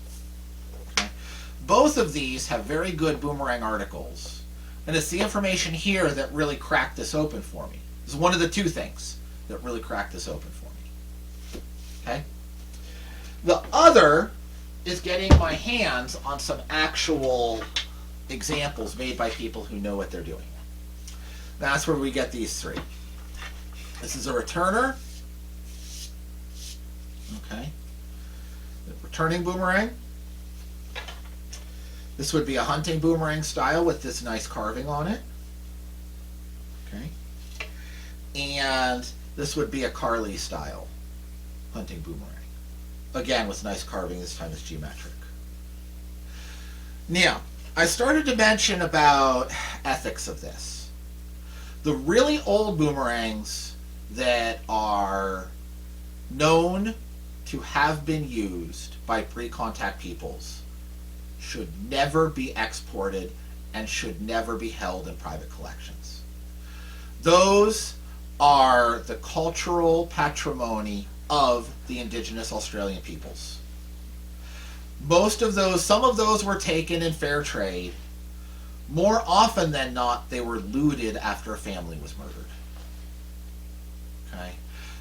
Okay? Both of these have very good Boomerang articles, and it's the information here that really cracked this open for me. This is one of the two things that really cracked this open for me. Okay? The other is getting my hands on some actual examples made by people who know what they're doing. That's where we get these three. This is a returner. Okay. The returning boomerang. This would be a hunting boomerang style with this nice carving on it. Okay. And this would be a Carly style hunting boomerang. Again, with nice carving, this time it's geometric. Now, I started to mention about ethics of this. The really old boomerangs that are known to have been used by pre-contact peoples should never be exported and should never be held in private collections. Those are the cultural patrimony of the indigenous Australian peoples. Most of those, some of those were taken in fair trade. More often than not, they were looted after a family was murdered. Okay?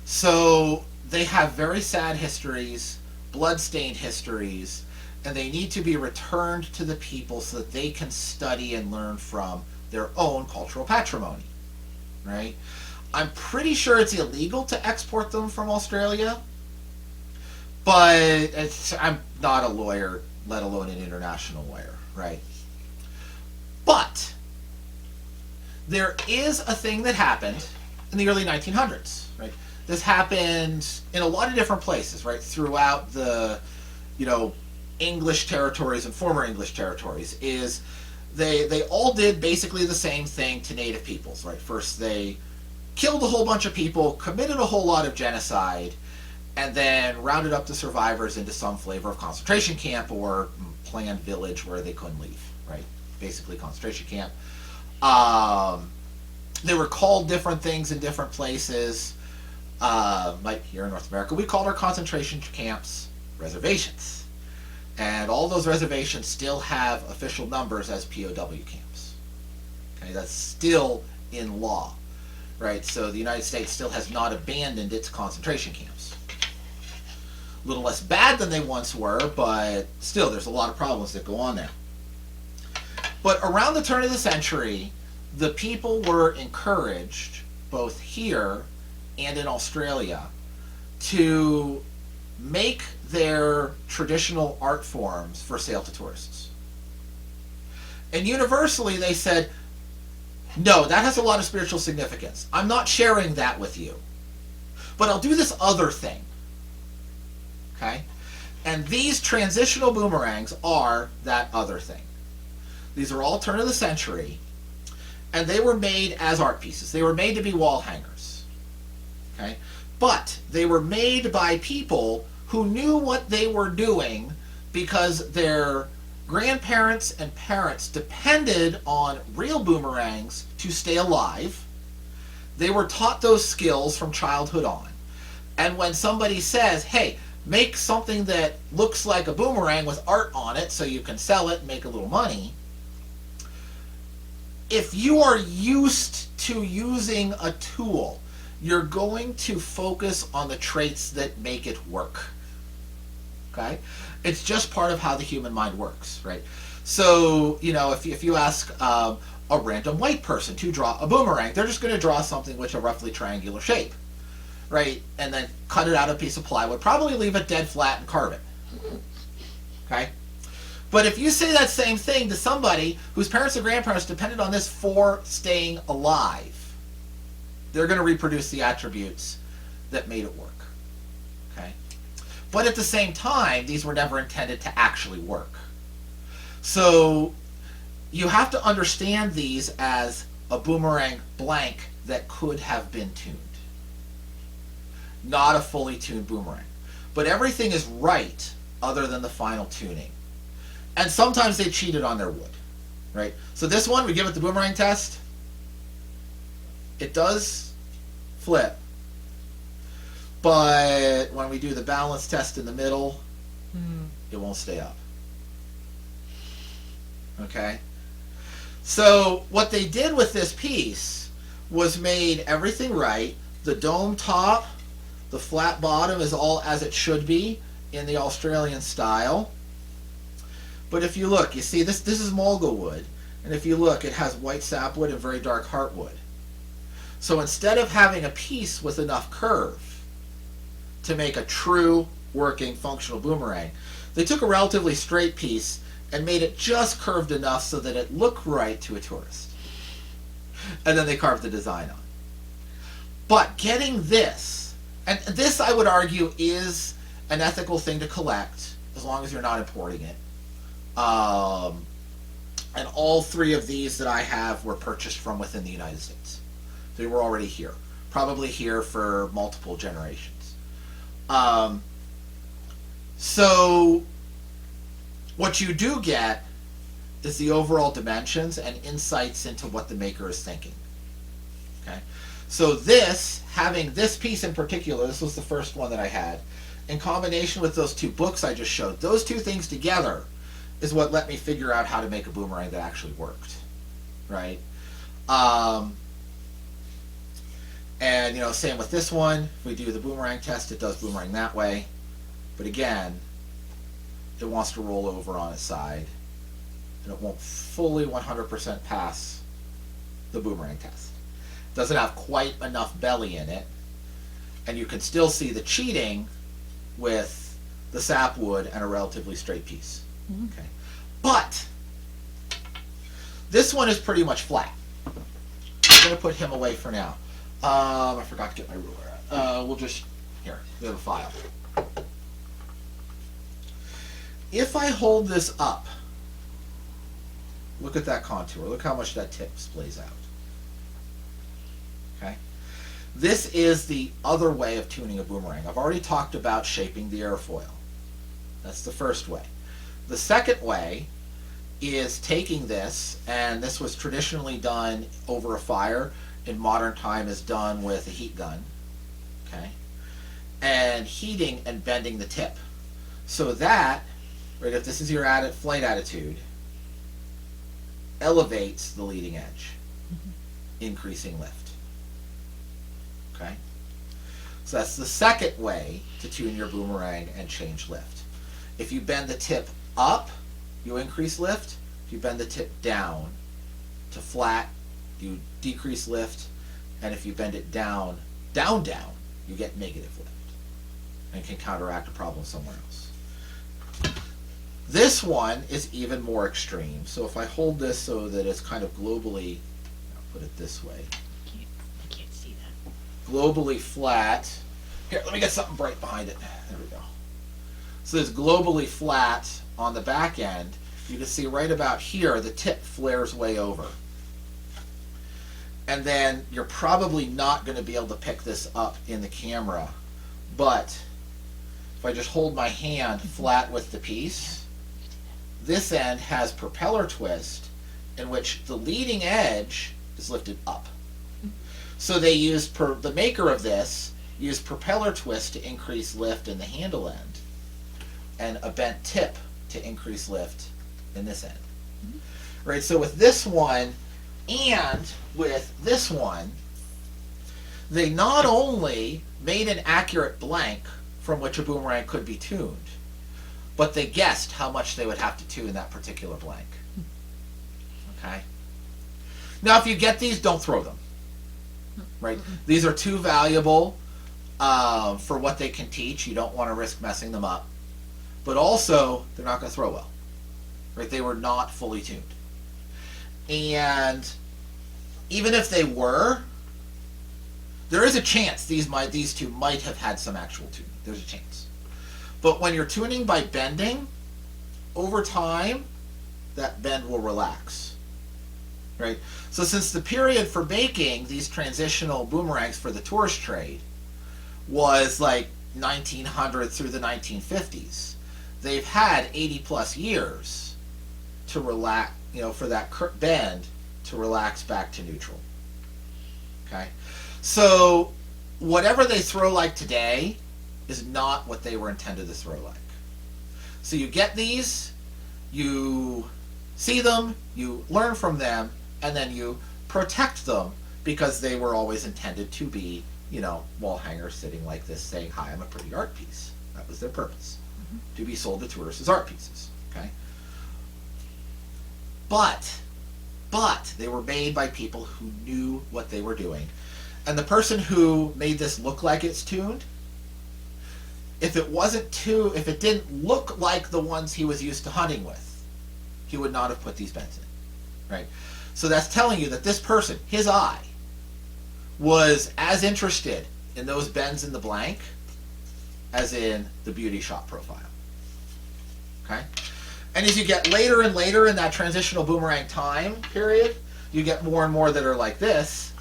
So they have very sad histories, blood-stained histories, and they need to be returned to the people so that they can study and learn from their own cultural patrimony. Right? I'm pretty sure it's illegal to export them from Australia, but I'm not a lawyer, let alone an international lawyer, right? But there is a thing that happened in the early 1900s, right? This happened in a lot of different places, right? Throughout the, English territories and former English territories, is they all did basically the same thing to native peoples, right? First they killed a whole bunch of people, committed a whole lot of genocide, and then rounded up the survivors into some flavor of concentration camp or planned village where they couldn't leave, right? Basically concentration camp. They were called different things in different places. Like here in North America, we called our concentration camps reservations. And all those reservations still have official numbers as POW camps. Okay, that's still in law. Right, so the United States still has not abandoned its concentration camps. A little less bad than they once were, but still there's a lot of problems that go on there. But around the turn of the century, the people were encouraged, both here and in Australia, to make their traditional art forms for sale to tourists. And universally they said, no, that has a lot of spiritual significance. I'm not sharing that with you. But I'll do this other thing. Okay? And these transitional boomerangs are that other thing. These are all turn of the century, and they were made as art pieces. They were made to be wall hangers. Okay? But they were made by people who knew what they were doing because their grandparents and parents depended on real boomerangs to stay alive. They were taught those skills from childhood on. And when somebody says, hey, make something that looks like a boomerang with art on it so you can sell it and make a little money, if you are used to using a tool, you're going to focus on the traits that make it work. Okay? It's just part of how the human mind works, right? So, if you ask a random white person to draw a boomerang, they're just going to draw something with a roughly triangular shape, right? And then cut it out of a piece of plywood, probably leave it dead flat and carve it. Okay? But if you say that same thing to somebody whose parents or grandparents depended on this for staying alive, they're going to reproduce the attributes that made it work. Okay? But at the same time, these were never intended to actually work. So you have to understand these as a boomerang blank that could have been tuned. Not a fully tuned boomerang. But everything is right other than the final tuning. And sometimes they cheated on their wood. Right? So this one, we give it the boomerang test. It does flip. But when we do the balance test in the middle, it won't stay up. Okay? So what they did with this piece was made everything right. The dome top, the flat bottom is all as it should be in the Australian style. But if you look, you see this is mulga wood. And if you look, it has white sapwood and very dark heartwood. So instead of having a piece with enough curve to make a true working functional boomerang, they took a relatively straight piece and made it just curved enough so that it looked right to a tourist. And then they carved the design on. But getting this, and this I would argue is an ethical thing to collect as long as you're not importing it. And all three of these that I have were purchased from within the United States. They were already here, probably here for multiple generations. So what you do get is the overall dimensions and insights into what the maker is thinking. Okay, so this, having this piece in particular, this was the first one that I had, in combination with those two books I just showed, those two things together is what let me figure out how to make a boomerang that actually worked, right? And, you know, same with this one. If we do the boomerang test, it does boomerang that way. But again, it wants to roll over on its side, and it won't fully 100% pass the boomerang test. It doesn't have quite enough belly in it, and you can still see the cheating with the sapwood and a relatively straight piece. Okay, but this one is pretty much flat. I'm going to put him away for now. I forgot to get my ruler. We'll just, here, we have a file. If I hold this up, look at that contour. Look how much that tip splays out. Okay? This is the other way of tuning a boomerang. I've already talked about shaping the airfoil. That's the first way. The second way is taking this, and this was traditionally done over a fire. In modern time is done with a heat gun, okay, and heating and bending the tip. So that, right, if this is your flight attitude, elevates the leading edge, increasing lift. Okay? So that's the second way to tune your boomerang and change lift. If you bend the tip up, you increase lift. If you bend the tip down to flat, you decrease lift. And if you bend it down, down, you get negative lift and can counteract a problem somewhere else. This one is even more extreme. So if I hold this so that it's kind of globally, I'll put it this way. I can't see that. Globally flat. Here, let me get something bright behind it. There we go. So it's globally flat on the back end. You can see right about here, the tip flares way over. And then you're probably not going to be able to pick this up in the camera. But if I just hold my hand flat with the piece, this end has propeller twist in which the leading edge is lifted up. So they used, the maker of this used propeller twist to increase lift in the handle end and a bent tip to increase lift in this end. Right, so with this one and with this one, they not only made an accurate blank from which a boomerang could be tuned, but they guessed how much they would have to tune that particular blank. Okay? Now, if you get these, don't throw them. Right? These are too valuable for what they can teach. You don't want to risk messing them up. But also, they're not going to throw well. right? They were not fully tuned. And even if they were, there is a chance these two might have had some actual tuning. There's a chance. But when you're tuning by bending, over time, that bend will relax, right? So since the period for making these transitional boomerangs for the tourist trade was like 1900 through the 1950s, they've had 80 plus years to relax, for that bend to relax back to neutral. Okay? So whatever they throw like today is not what they were intended to throw like. So you get these, you see them, you learn from them, and then you protect them because they were always intended to be, wall hangers sitting like this saying, hi, I'm a pretty art piece. That was their purpose, to be sold to tourists as art pieces. Okay? But they were made by people who knew what they were doing. And the person who made this look like it's tuned, if it didn't look like the ones he was used to hunting with, he would not have put these bends in, right? So that's telling you that this person, his eye, was as interested in those bends in the blank as in the beauty shot profile, okay? And as you get later and later in that transitional boomerang time period, you get more and more that are like this,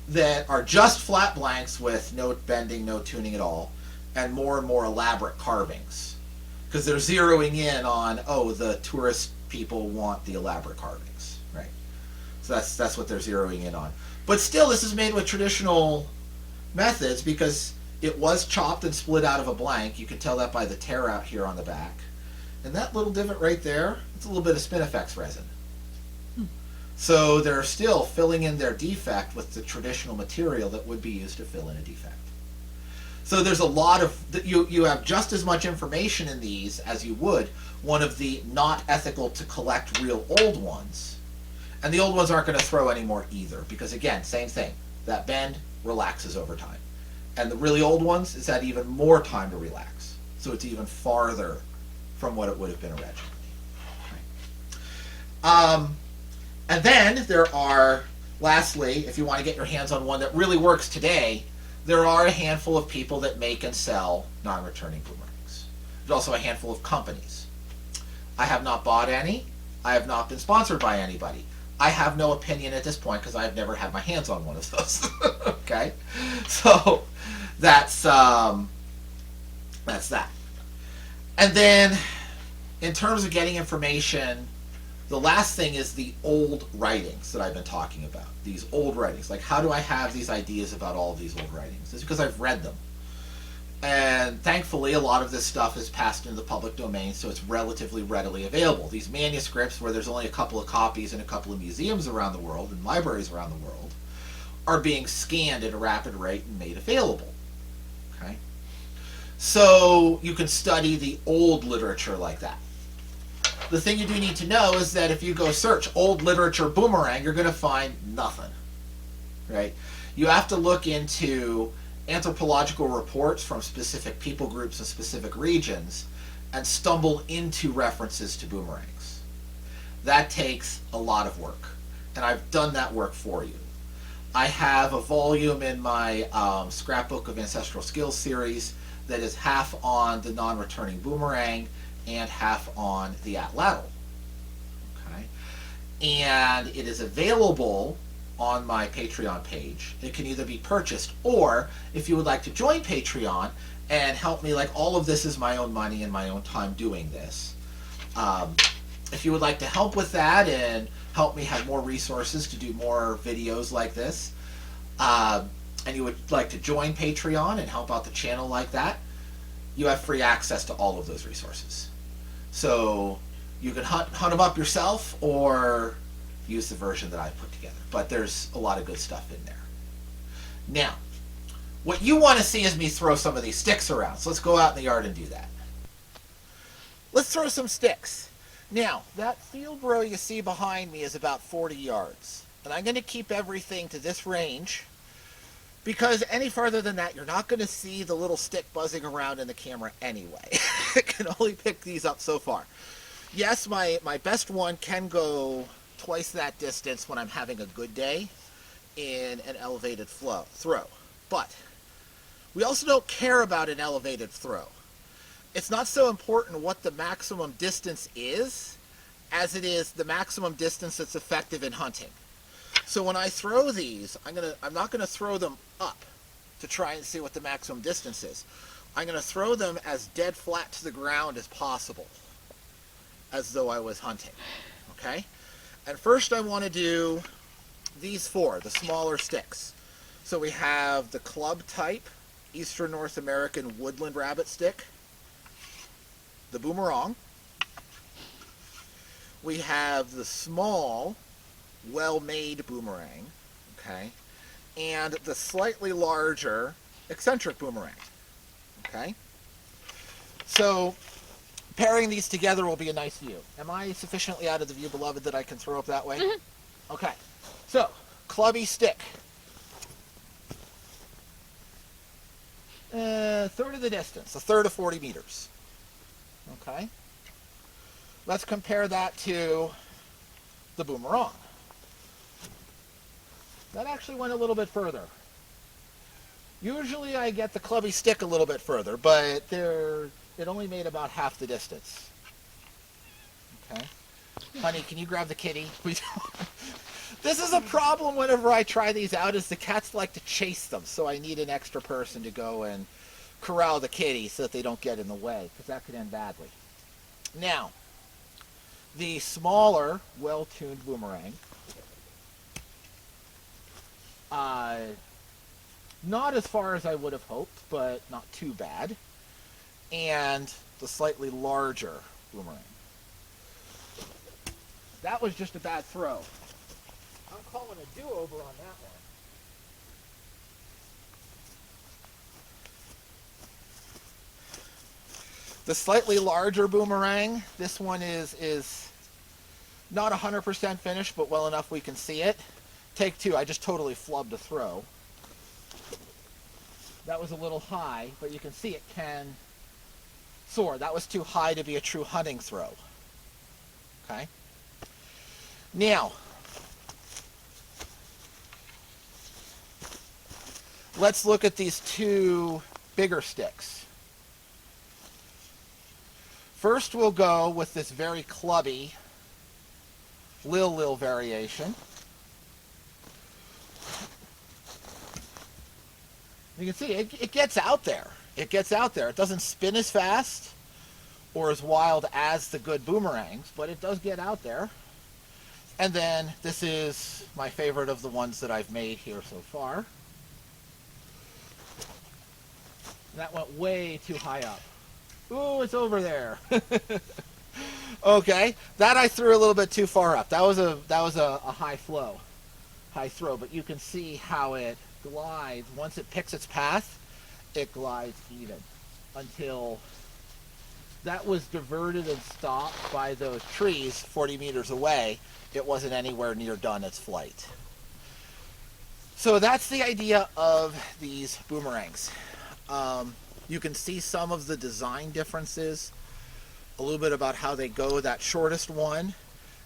that are just flat blanks with no bending, no tuning at all, and more elaborate carvings. Because they're zeroing in on, the tourist people want the elaborate carvings, right? So that's what they're zeroing in on. But still, this is made with traditional methods because it was chopped and split out of a blank. You can tell that by the tear out here on the back. And that little divot right there, it's a little bit of Spinifex resin. So they're still filling in their defect with the traditional material that would be used to fill in a defect. So there's a lot of, you have just as much information in these as you would one of the not ethical to collect real old ones. And the old ones aren't going to throw anymore either, because again, same thing. That bend relaxes over time. And the really old ones, it's had even more time to relax. So it's even farther from what it would have been originally. Okay. And then there are, lastly, if you want to get your hands on one that really works today, there are a handful of people that make and sell non-returning boomerangs. There's also a handful of companies. I have not bought any. I have not been sponsored by anybody. I have no opinion at this point because I've never had my hands on one of those. Okay? So that's that. And then in terms of getting information, the last thing is the old writings that I've been talking about. These old writings. Like, how do I have these ideas about all of these old writings? It's because I've read them. And thankfully, a lot of this stuff is passed into the public domain, so it's relatively readily available. These manuscripts, where there's only a couple of copies in a couple of museums around the world and libraries around the world, are being scanned at a rapid rate and made available. Okay? So you can study the old literature like that. The thing you do need to know is that if you go search old literature boomerang, you're going to find nothing, right? You have to look into anthropological reports from specific people groups and specific regions and stumble into references to boomerangs. That takes a lot of work, and I've done that work for you. I have a volume in my Scrapbook of Ancestral Skills series that is half on the non-returning boomerang and half on the atlatl. Okay? And it is available on my Patreon page. It can either be purchased, or if you would like to join Patreon and help me, like, all of this is my own money and my own time doing this. If you would like to help with that and help me have more resources to do more videos like this, and you would like to join Patreon and help out the channel like that, you have free access to all of those resources. So you can hunt them up yourself or use the version that I put together. But there's a lot of good stuff in there. Now, what you want to see is me throw some of these sticks around. So let's go out in the yard and do that. Let's throw some sticks. Now, that field row you see behind me is about 40 yards. And I'm going to keep everything to this range, because any further than that, you're not going to see the little stick buzzing around in the camera anyway. It can only pick these up so far. Yes, my best one can go twice that distance when I'm having a good day in an elevated throw. But we also don't care about an elevated throw. It's not so important what the maximum distance is as it is the maximum distance that's effective in hunting. So when I throw these, I'm not gonna throw them up to try and see what the maximum distance is. I'm gonna throw them as dead flat to the ground as possible, as though I was hunting, okay? And first I wanna do these four, the smaller sticks. So we have the club type, Eastern North American woodland rabbit stick, the Boomerang. We have the small, well-made Boomerang, okay? And the slightly larger eccentric Boomerang, okay? So pairing these together will be a nice view. Am I sufficiently out of the view, beloved, that I can throw up that way? Mm-hmm. Okay, so clubby stick. Third of the distance, a third of 40 meters. Okay. Let's compare that to the Boomerang. That actually went a little bit further. Usually I get the clubby stick a little bit further, but it only made about half the distance. Okay. Honey, can you grab the kitty? This is a problem whenever I try these out, is the cats like to chase them, so I need an extra person to go and corral the kitty so that they don't get in the way, because that could end badly. Now, the smaller, well-tuned Boomerang, not as far as I would have hoped, but not too bad, and the slightly larger Boomerang. That was just a bad throw. I'm calling a do-over on that one. The slightly larger Boomerang, this one is not 100% finished, but well enough we can see it. Take two, I just totally flubbed a throw. That was a little high, but you can see it can soar. That was too high to be a true hunting throw. Okay? Now, let's look at these two bigger sticks. First we'll go with this very clubby Lil variation. You can see it gets out there. It gets out there. It doesn't spin as fast or as wild as the good Boomerangs, but it does get out there. And then this is my favorite of the ones that I've made here so far. That went way too high up. Ooh, it's over there. Okay, that I threw a little bit too far up. That was a high throw, but you can see how it glides. Once it picks its path, it glides even until that was diverted and stopped by those trees 40 meters away. It wasn't anywhere near done its flight. So that's the idea of these Boomerangs. You can see some of the design differences, a little bit about how they go. That shortest one,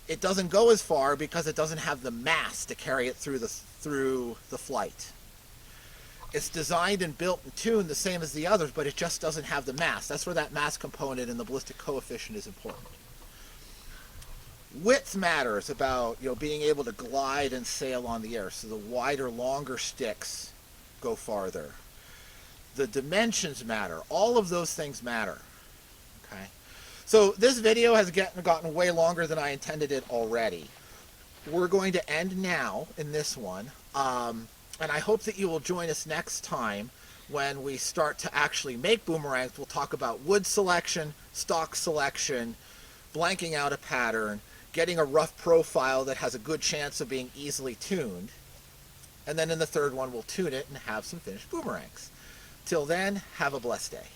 it doesn't go as far because it doesn't have the mass to carry it through the flight. It's designed and built and tuned the same as the others, but it just doesn't have the mass. That's where that mass component and the ballistic coefficient is important. Width matters about being able to glide and sail on the air. So the wider, longer sticks go farther. The dimensions matter. All of those things matter. Okay. So this video has gotten way longer than I intended it already. We're going to end now in this one. And I hope that you will join us next time when we start to actually make boomerangs. We'll talk about wood selection, stock selection, blanking out a pattern, getting a rough profile that has a good chance of being easily tuned. And then in the third one, we'll tune it and have some finished boomerangs. Till then, have a blessed day.